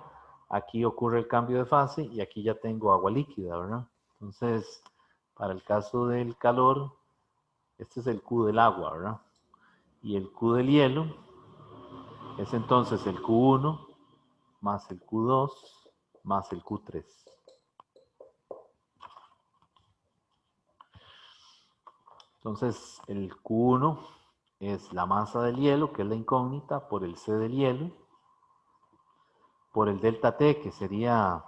aquí ocurre el cambio de fase y aquí ya tengo agua líquida, ¿verdad? Entonces, para el caso del calor, este es el Q del agua, ¿verdad? Y el Q del hielo es entonces el Q1 más el Q2 más el Q3. Entonces, el Q1 es la masa del hielo, que es la incógnita, por el C del hielo, por el delta T, que son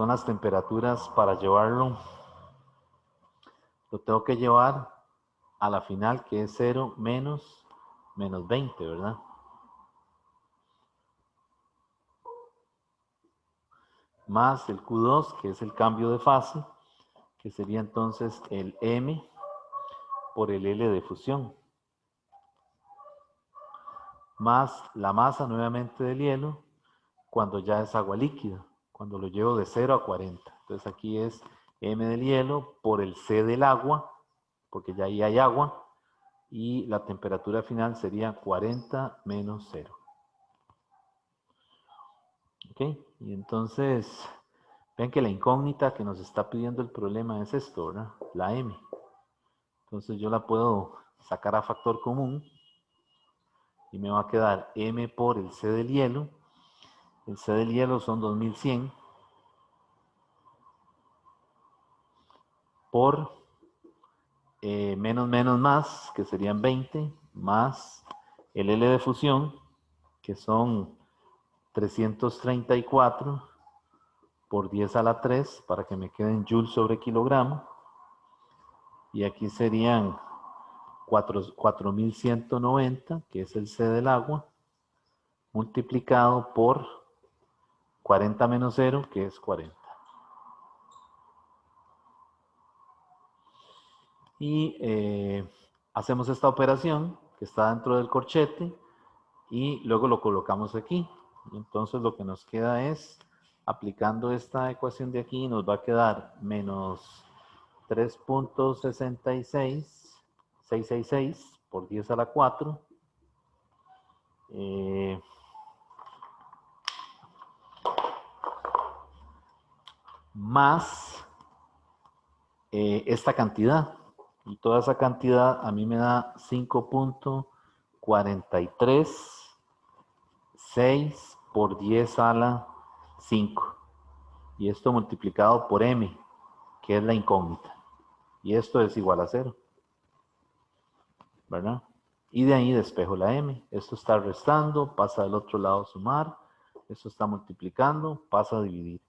las temperaturas para llevarlo, lo tengo que llevar a la final, que es 0 menos 20, ¿verdad? Más el Q2, que es el cambio de fase, que sería entonces el M por el L de fusión, más la masa nuevamente del hielo cuando ya es agua líquida, cuando lo llevo de 0 a 40. Entonces aquí es M del hielo por el C del agua, porque ya ahí hay agua, y la temperatura final sería 40 menos 0. ¿Ok? Y entonces, ven que la incógnita que nos está pidiendo el problema es esto, ¿verdad? La M. Entonces yo la puedo sacar a factor común y me va a quedar M por el C del hielo. El C del hielo son 2100 por menos menos más, que serían 20, más el L de fusión, que son 334 por 10 a la 3, para que me queden joules sobre kilogramo. Y aquí serían 4190, que es el C del agua, multiplicado por 40 menos 0, que es 40. Y hacemos esta operación que está dentro del corchete y luego lo colocamos aquí. Y entonces lo que nos queda es, aplicando esta ecuación de aquí, nos va a quedar menos 3.666 por 10 a la 4, más esta cantidad. Y toda esa cantidad a mí me da 5.436 por 10 a la 5. Y esto multiplicado por m, que es la incógnita. Y esto es igual a 0. ¿Verdad? Y de ahí despejo la m. Esto está restando, pasa del otro lado a sumar. Esto está multiplicando, pasa a dividir.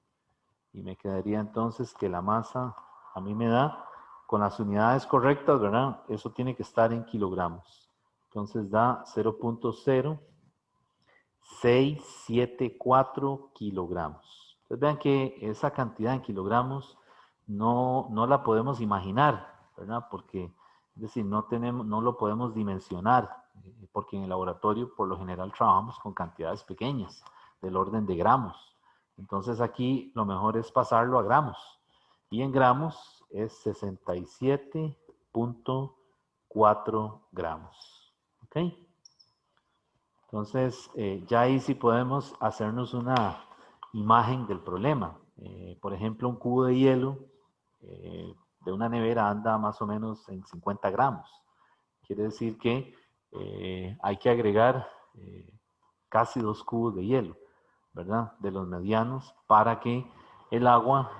Y me quedaría entonces que la masa a mí me da, con las unidades correctas, ¿verdad? Eso tiene que estar en kilogramos. Entonces da 0.0674 kilogramos. Entonces vean que esa cantidad en kilogramos no la podemos imaginar, ¿verdad? Porque, es decir, no lo podemos dimensionar, porque en el laboratorio por lo general trabajamos con cantidades pequeñas, del orden de gramos. Entonces aquí lo mejor es pasarlo a gramos. Y en gramos es 67.4 gramos. ¿Ok? Entonces, ya ahí sí podemos hacernos una imagen del problema. Por ejemplo, un cubo de hielo de una nevera anda más o menos en 50 gramos. Quiere decir que hay que agregar casi 2 cubos de hielo, ¿verdad? De los medianos para que el agua,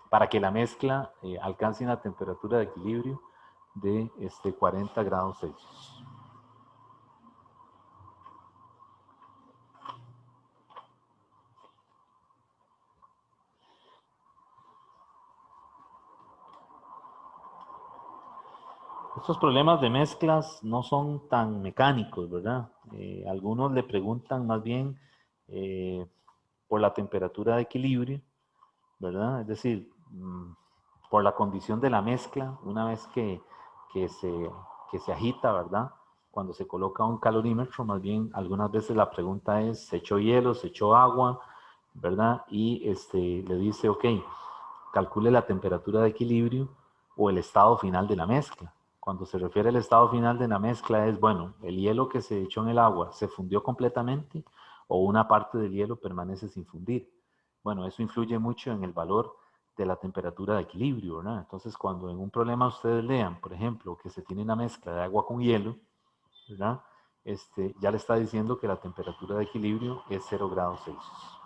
para que la mezcla alcance una temperatura de equilibrio de 40 grados Celsius. Estos problemas de mezclas no son tan mecánicos, ¿verdad? Algunos le preguntan más bien por la temperatura de equilibrio, ¿verdad? Es decir, por la condición de la mezcla, una vez que se agita, ¿verdad? Cuando se coloca un calorímetro, más bien algunas veces la pregunta es, ¿se echó hielo, se echó agua, ¿verdad? Y le dice, ok, calcule la temperatura de equilibrio o el estado final de la mezcla. Cuando se refiere al estado final de la mezcla es, bueno, el hielo que se echó en el agua se fundió completamente o una parte del hielo permanece sin fundir. Bueno, eso influye mucho en el valor de la temperatura de equilibrio, ¿verdad? Entonces, cuando en un problema ustedes lean, por ejemplo, que se tiene una mezcla de agua con hielo, ¿verdad? Ya le está diciendo que la temperatura de equilibrio es 0 grados Celsius.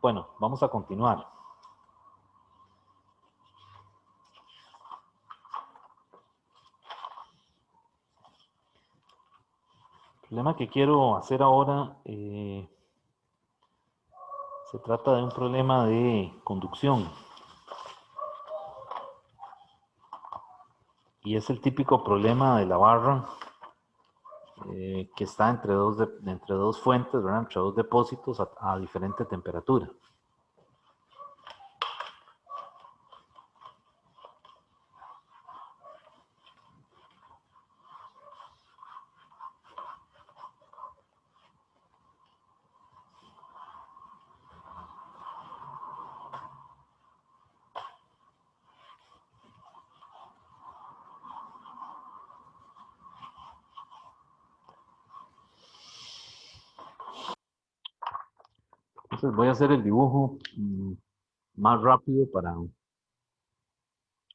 Bueno, vamos a continuar. El problema que quiero hacer ahora se trata de un problema de conducción. Y es el típico problema de la barra que está entre dos fuentes, ¿verdad? Entre dos depósitos a diferente temperatura. Entonces voy a hacer el dibujo más rápido para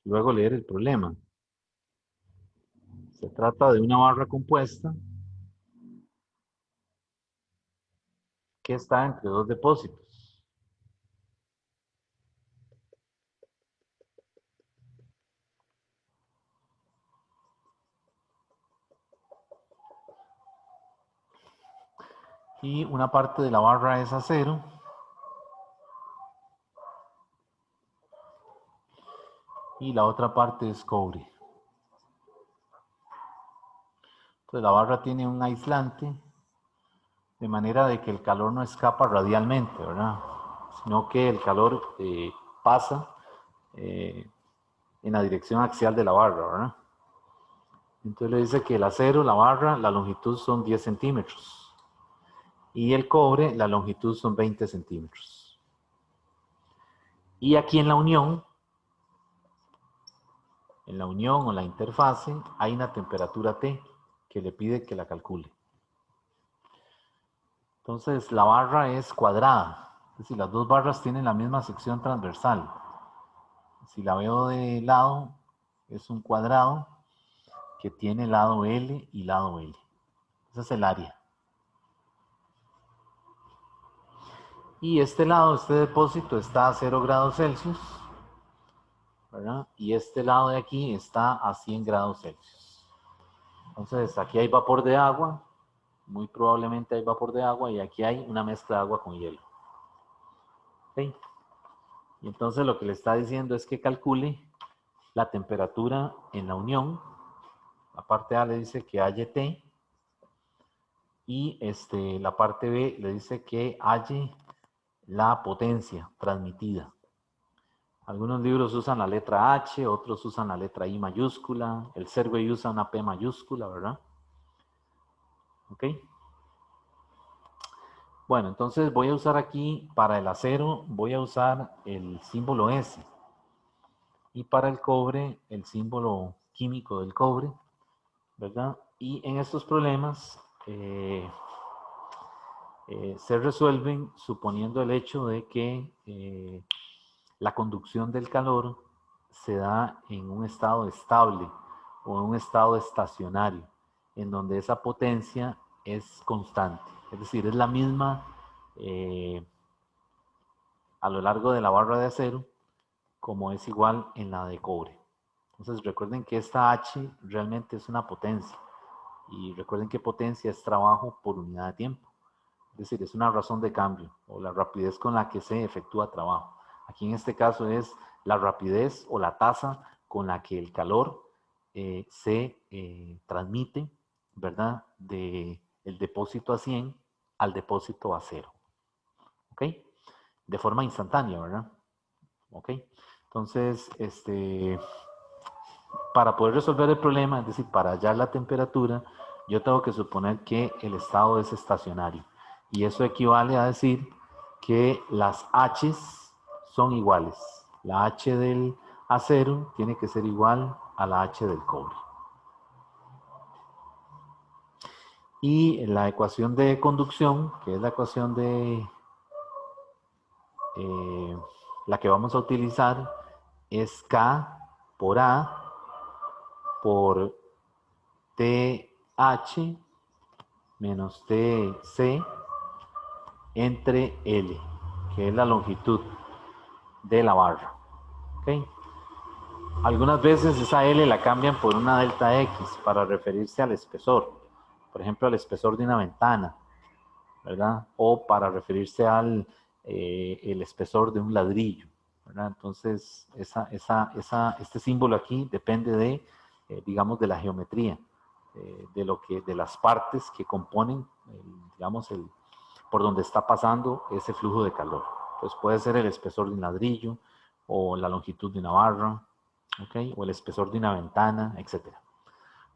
luego leer el problema. Se trata de una barra compuesta que está entre dos depósitos. Y una parte de la barra es acero y la otra parte es cobre. Entonces la barra tiene un aislante de manera de que el calor no escapa radialmente, ¿verdad? Sino que el calor pasa en la dirección axial de la barra, ¿verdad? Entonces le dice que el acero, la barra, la longitud son 10 centímetros. Y el cobre, la longitud son 20 centímetros. Y aquí en la unión o la interfase, hay una temperatura T que le pide que la calcule. Entonces la barra es cuadrada, es decir, las dos barras tienen la misma sección transversal. Si la veo de lado, es un cuadrado que tiene lado L y lado L. Ese es el área. Y este lado, este depósito está a 0 grados Celsius, ¿verdad? Y este lado de aquí está a 100 grados Celsius. Entonces aquí hay vapor de agua, muy probablemente hay vapor de agua, y aquí hay una mezcla de agua con hielo. ¿Sí? Y entonces lo que le está diciendo es que calcule la temperatura en la unión. La parte A le dice que halle T, y la parte B le dice que halle la potencia transmitida. Algunos libros usan la letra H, otros usan la letra I mayúscula, el Serway usa una P mayúscula, ¿verdad? ¿Ok? Bueno, entonces voy a usar aquí, para el acero, voy a usar el símbolo S. Y para el cobre, el símbolo químico del cobre, ¿verdad? Y en estos problemas se resuelven suponiendo el hecho de que la conducción del calor se da en un estado estable o en un estado estacionario, en donde esa potencia es constante. Es decir, es la misma a lo largo de la barra de acero como es igual en la de cobre. Entonces recuerden que esta H realmente es una potencia. Y recuerden que potencia es trabajo por unidad de tiempo. Es decir, es una razón de cambio o la rapidez con la que se efectúa trabajo. Aquí en este caso es la rapidez o la tasa con la que el calor se transmite, ¿verdad? De el depósito a 100 al depósito a 0. ¿Ok? De forma instantánea, ¿verdad? ¿Ok? Entonces, para poder resolver el problema, es decir, para hallar la temperatura, yo tengo que suponer que el estado es estacionario. Y eso equivale a decir que las H's son iguales. La H del acero tiene que ser igual a la H del cobre. Y la ecuación de conducción, que es la ecuación de la que vamos a utilizar, es K por A por TH menos TC entre L, que es la longitud de la barra. ¿Okay? Algunas veces esa L la cambian por una delta X para referirse al espesor. Por ejemplo, al espesor de una ventana, ¿verdad? O para referirse al el espesor de un ladrillo, ¿verdad? Entonces, este símbolo aquí depende de, digamos, de la geometría, de las partes que componen, digamos, por donde está pasando ese flujo de calor. Entonces, puede ser el espesor de un ladrillo, o la longitud de una barra, ¿ok? O el espesor de una ventana, etc.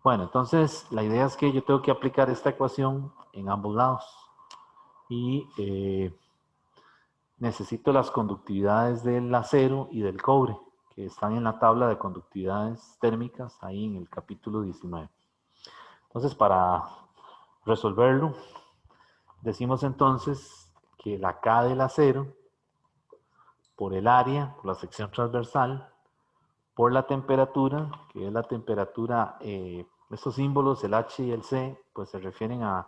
Bueno, entonces, la idea es que yo tengo que aplicar esta ecuación en ambos lados. Y necesito las conductividades del acero y del cobre, que están en la tabla de conductividades térmicas, ahí en el capítulo 19. Entonces, para resolverlo, decimos entonces que la K del acero, por el área, por la sección transversal, por la temperatura, que es la temperatura, estos símbolos, el H y el C, pues se refieren a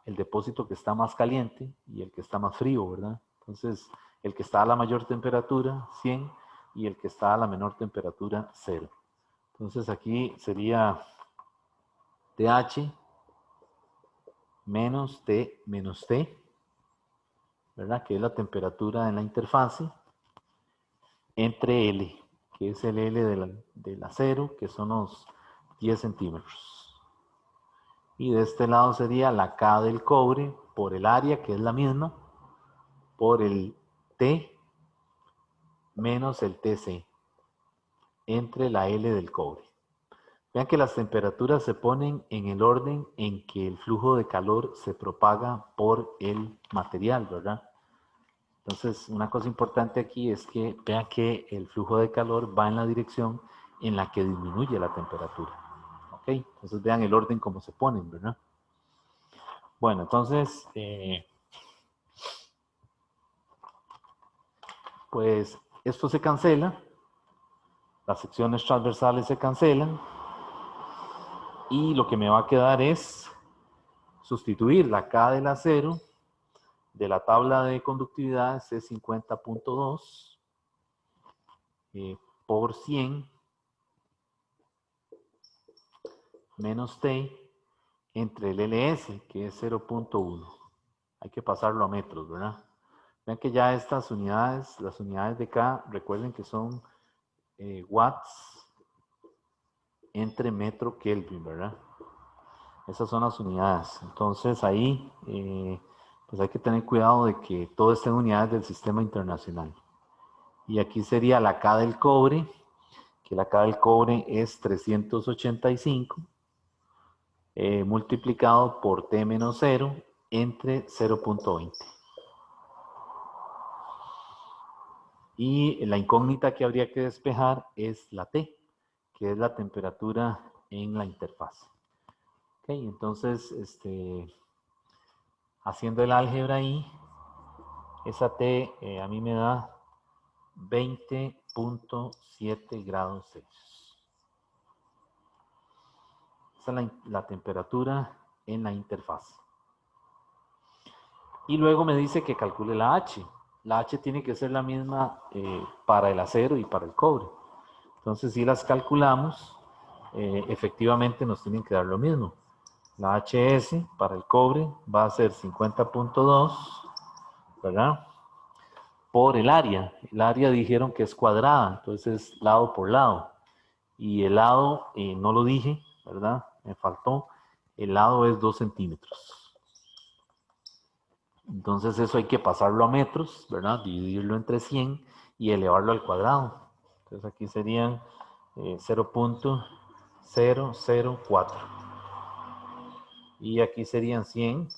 el depósito que está más caliente y el que está más frío, ¿verdad? Entonces, el que está a la mayor temperatura, 100, y el que está a la menor temperatura, 0. Entonces, aquí sería TH menos T menos T, ¿verdad? Que es la temperatura en la interfase, entre L, que es el L del acero, que son los 10 centímetros. Y de este lado sería la K del cobre por el área, que es la misma, por el T menos el TC, entre la L del cobre. Vean que las temperaturas se ponen en el orden en que el flujo de calor se propaga por el material, ¿verdad? Entonces, una cosa importante aquí es que vean que el flujo de calor va en la dirección en la que disminuye la temperatura. ¿Ok? Entonces, vean el orden como se ponen, ¿verdad? Bueno, entonces, pues esto se cancela, las secciones transversales se cancelan y lo que me va a quedar es sustituir la K del acero de la tabla de conductividad C50.2 por 100 menos T entre el LS, que es 0.1. Hay que pasarlo a metros, ¿verdad? Vean que ya estas unidades, las unidades de K, recuerden que son watts entre metro Kelvin, ¿verdad? Esas son las unidades. Entonces ahí pues hay que tener cuidado de que todo esté en unidades del sistema internacional. Y aquí sería la K del cobre, que la K del cobre es 385 multiplicado por T menos 0 entre 0.20. Y la incógnita que habría que despejar es la T, que es la temperatura en la interfaz. Ok, entonces, haciendo el álgebra ahí, esa T a mí me da 20.7 grados Celsius. Esa es la temperatura en la interfaz. Y luego me dice que calcule la H. La H tiene que ser la misma para el acero y para el cobre. Entonces, si las calculamos, efectivamente nos tienen que dar lo mismo. La HS para el cobre va a ser 50.2, ¿verdad? Por el área. El área dijeron que es cuadrada, entonces lado por lado. Y el lado, no lo dije, ¿verdad? Me faltó. El lado es 2 centímetros. Entonces eso hay que pasarlo a metros, ¿verdad? Dividirlo entre 100 y elevarlo al cuadrado. Entonces aquí serían 0.004. Y aquí serían 100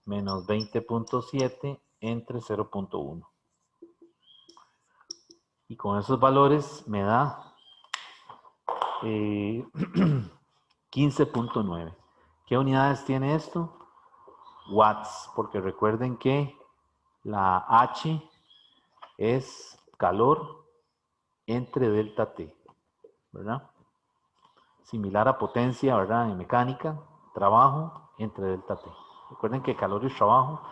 menos 20.7 entre 0.1. Y con esos valores me da 15.9. ¿Qué unidades tiene esto? Watts, porque recuerden que la H es calor entre delta T, ¿verdad? Similar a potencia, ¿verdad? En mecánica, trabajo entre delta T. Recuerden que calor y trabajo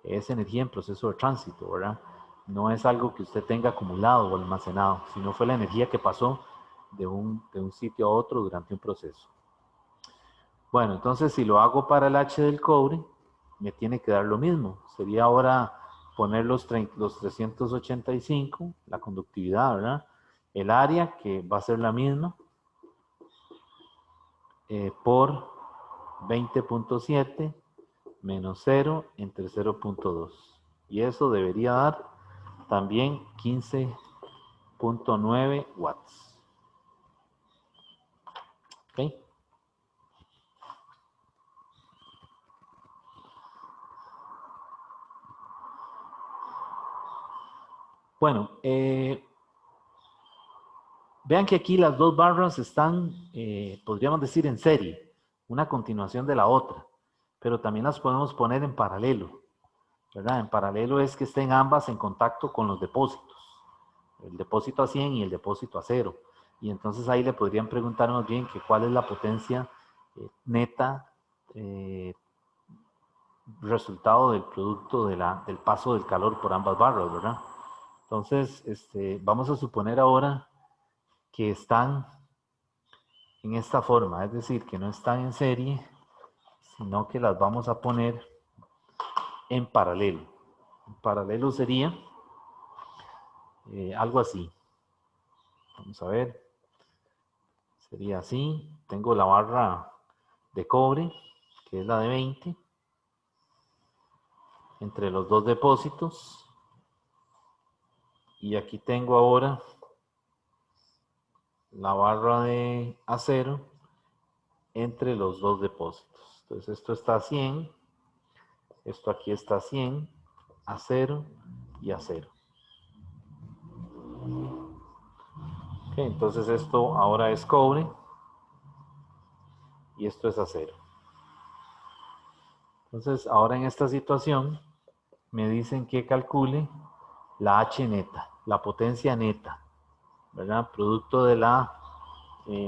es energía en proceso de tránsito, ¿verdad? No es algo que usted tenga acumulado o almacenado, sino fue la energía que pasó de un sitio a otro durante un proceso. Bueno, entonces si lo hago para el H del cobre, me tiene que dar lo mismo. Sería ahora poner los 385, la conductividad, ¿verdad? El área, que va a ser la misma, por 20.7 menos 0 entre 0.2. Y eso debería dar también 15.9 watts. ¿Ok? Bueno, vean que aquí las dos barras están, podríamos decir, en serie, una continuación de la otra, pero también las podemos poner en paralelo, ¿verdad? En paralelo es que estén ambas en contacto con los depósitos, el depósito a 100 y el depósito a 0. Y entonces ahí le podrían preguntar más bien que cuál es la potencia neta resultado del producto del paso del calor por ambas barras, ¿verdad? Entonces, vamos a suponer ahora que están en esta forma, es decir, que no están en serie, sino que las vamos a poner en paralelo. En paralelo sería algo así. Vamos a ver. Sería así. Tengo la barra de cobre, que es la de 20, entre los dos depósitos. Y aquí tengo ahora la barra de acero entre los dos depósitos. Entonces esto está a 100, esto aquí está a 100, a 0 y a 0. Okay, entonces esto ahora es cobre y esto es acero. Entonces ahora en esta situación me dicen que calcule la H neta, la potencia neta, ¿verdad? Producto de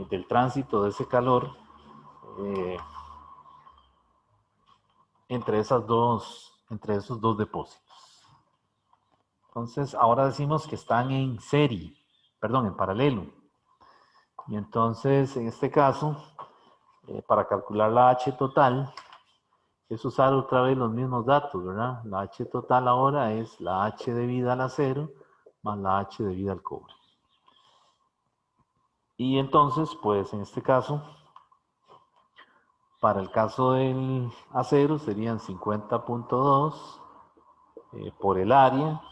del tránsito de ese calor entre esos dos depósitos. Entonces ahora decimos que están en serie, perdón, en paralelo. Y entonces en este caso, para calcular la H total, es usar otra vez los mismos datos, ¿verdad? La H total ahora es la H debida al acero más la H debida al cobre. Y entonces, pues en este caso, para el caso del acero serían 50.2 por el área,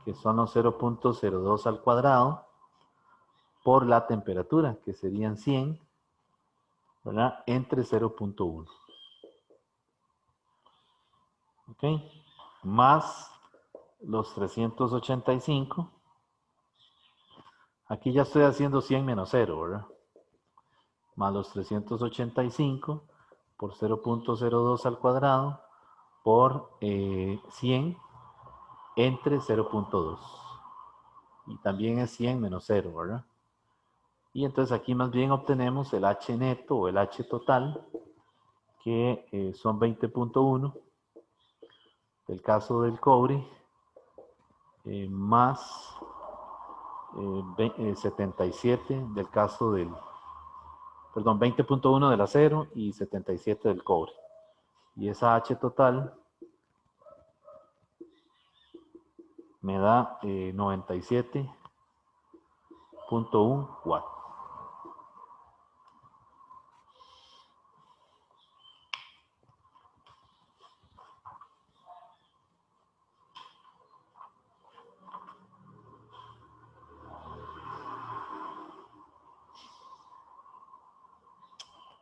que son los 0.02 al cuadrado, por la temperatura, que serían 100, ¿verdad? Entre 0.1. ¿Ok? Más los 385. Aquí ya estoy haciendo 100 menos 0, ¿verdad? Más los 385 por 0.02 al cuadrado por 100 entre 0.2. Y también es 100 menos 0, ¿verdad? Y entonces aquí más bien obtenemos el H neto o el H total, que son 20.1 del caso del cobre, más 77 del caso perdón, 20.1 del acero y 77 del cobre. Y esa H total me da 97.1 watts.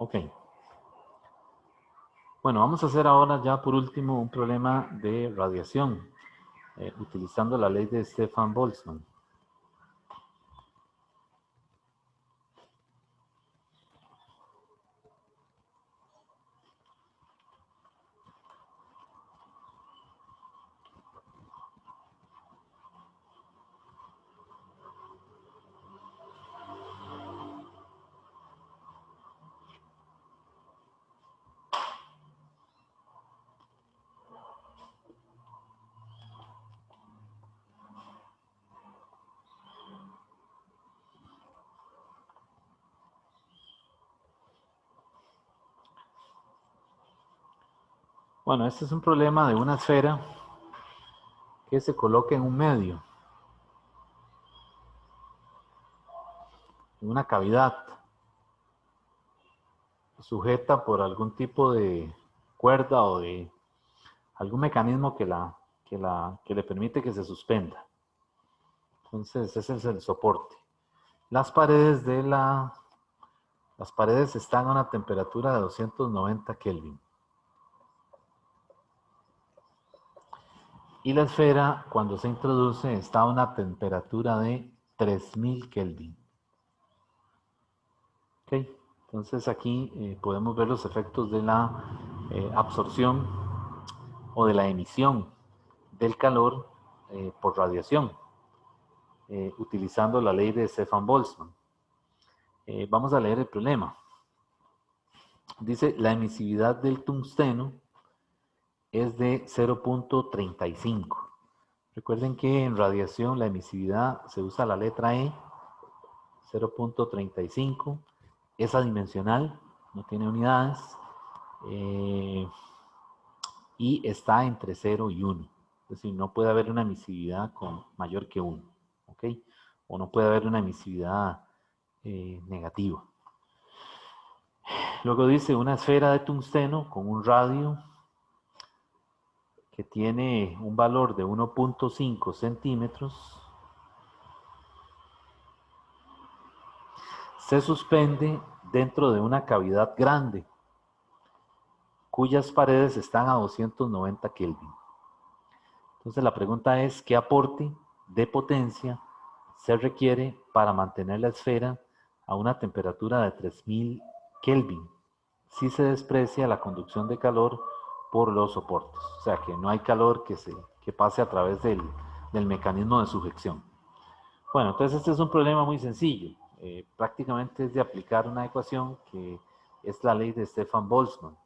Ok. Bueno, vamos a hacer ahora ya por último un problema de radiación, utilizando la ley de Stefan Boltzmann. Bueno, este es un problema de una esfera que se coloca en un medio, en una cavidad, sujeta por algún tipo de cuerda o de algún mecanismo que le permite que se suspenda. Entonces, ese es el soporte. Las paredes están a una temperatura de 290 Kelvin. Y la esfera, cuando se introduce, está a una temperatura de 3000 Kelvin. ¿Ok? Entonces aquí podemos ver los efectos de la absorción o de la emisión del calor por radiación, utilizando la ley de Stefan-Boltzmann. Vamos a leer el problema. Dice, la emisividad del tungsteno es de 0.35. Recuerden que en radiación la emisividad se usa la letra E, 0.35. Es adimensional, no tiene unidades, y está entre 0 y 1. Es decir, no puede haber una emisividad mayor que 1, ¿ok? O no puede haber una emisividad negativa. Luego dice una esfera de tungsteno con un radio que tiene un valor de 1.5 centímetros se suspende dentro de una cavidad grande cuyas paredes están a 290 Kelvin. Entonces la pregunta es, ¿qué aporte de potencia se requiere para mantener la esfera a una temperatura de 3000 Kelvin si se desprecia la conducción de calor por los soportes? O sea, que no hay calor que pase a través del mecanismo de sujeción. Bueno, entonces este es un problema muy sencillo. Prácticamente es de aplicar una ecuación que es la ley de Stefan-Boltzmann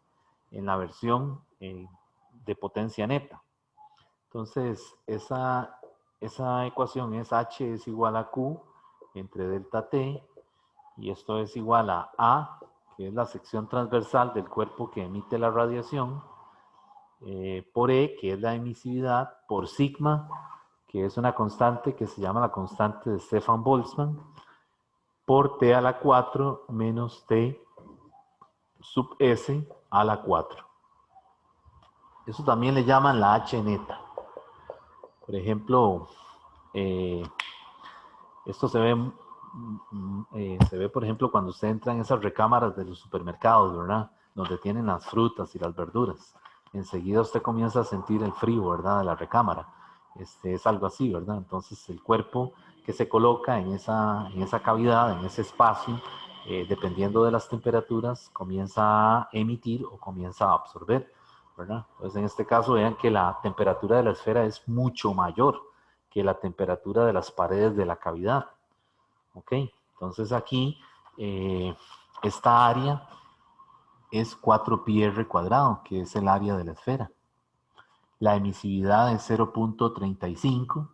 en la versión de potencia neta. Entonces, esa ecuación es H es igual a Q entre delta T, y esto es igual a A, que es la sección transversal del cuerpo que emite la radiación, por E, que es la emisividad, por sigma, que es una constante que se llama la constante de Stefan-Boltzmann, por T a la 4 menos T sub S a la 4. Eso también le llaman la H neta. Por ejemplo, esto se ve, por ejemplo, cuando usted entra en esas recámaras de los supermercados, ¿verdad? Donde tienen las frutas y las verduras. Enseguida usted comienza a sentir el frío, ¿verdad? De la recámara. Es algo así, ¿verdad? Entonces el cuerpo que se coloca en esa cavidad, en ese espacio, dependiendo de las temperaturas, comienza a emitir o comienza a absorber, ¿verdad? Entonces en este caso vean que la temperatura de la esfera es mucho mayor que la temperatura de las paredes de la cavidad. ¿Ok? Entonces aquí esta área es 4πr cuadrado, que es el área de la esfera. La emisividad es 0.35.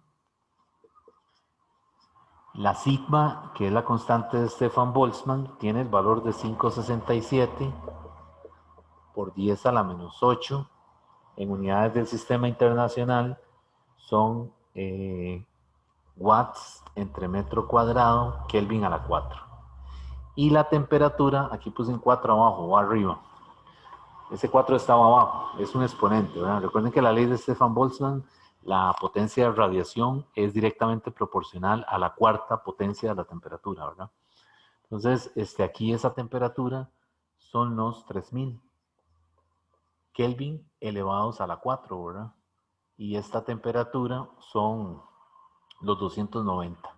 La sigma, que es la constante de Stefan-Boltzmann, tiene el valor de 5,67 por 10 a la menos 8. En unidades del sistema internacional son watts entre metro cuadrado, Kelvin a la 4. Y la temperatura, aquí puse en 4 abajo o arriba. Ese 4 estaba abajo, es un exponente, ¿verdad? Recuerden que la ley de Stefan-Boltzmann, la potencia de radiación es directamente proporcional a la cuarta potencia de la temperatura, ¿verdad? Entonces, aquí esa temperatura son los 3000 Kelvin elevados a la 4, ¿verdad? Y esta temperatura son los 290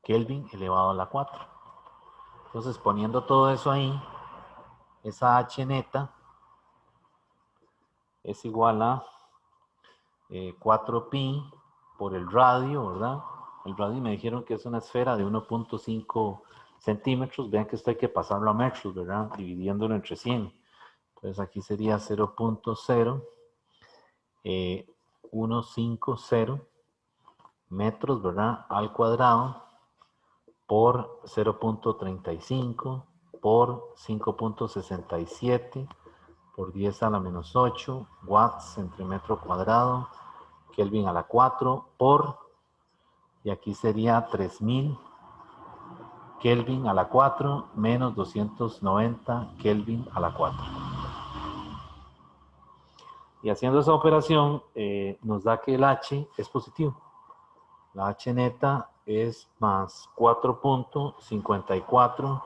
Kelvin elevado a la 4. Entonces, poniendo todo eso ahí, esa H neta es igual a 4pi por el radio, ¿verdad? El radio me dijeron que es una esfera de 1.5 centímetros. Vean que esto hay que pasarlo a metros, ¿verdad? Dividiéndolo entre 100. Entonces aquí sería 0.0 150 metros, ¿verdad? Al cuadrado por 0.35 por 5.67 por 10 a la menos 8 watts entre metro cuadrado, Kelvin a la 4 por, y aquí sería 3000 Kelvin a la 4 menos 290 Kelvin a la 4. Y haciendo esa operación nos da que el H es positivo. La H neta es más 4.54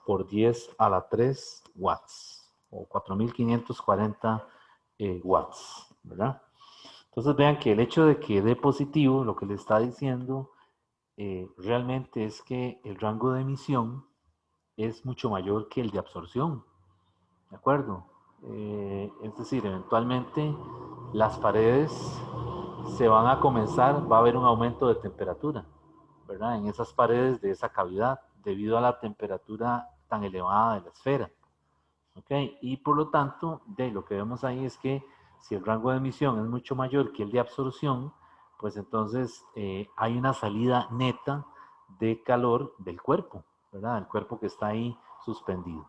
por 10 a la 3 watts, o 4540 watts, ¿verdad? Entonces vean que el hecho de que dé positivo, lo que le está diciendo realmente es que el rango de emisión es mucho mayor que el de absorción, ¿de acuerdo? Es decir, eventualmente las paredes se van a comenzar, va a haber un aumento de temperatura, ¿verdad? En esas paredes de esa cavidad, debido a la temperatura tan elevada de la esfera, ¿ok? Y por lo tanto, de lo que vemos ahí es que si el rango de emisión es mucho mayor que el de absorción, pues entonces hay una salida neta de calor del cuerpo, ¿verdad? El cuerpo que está ahí suspendido.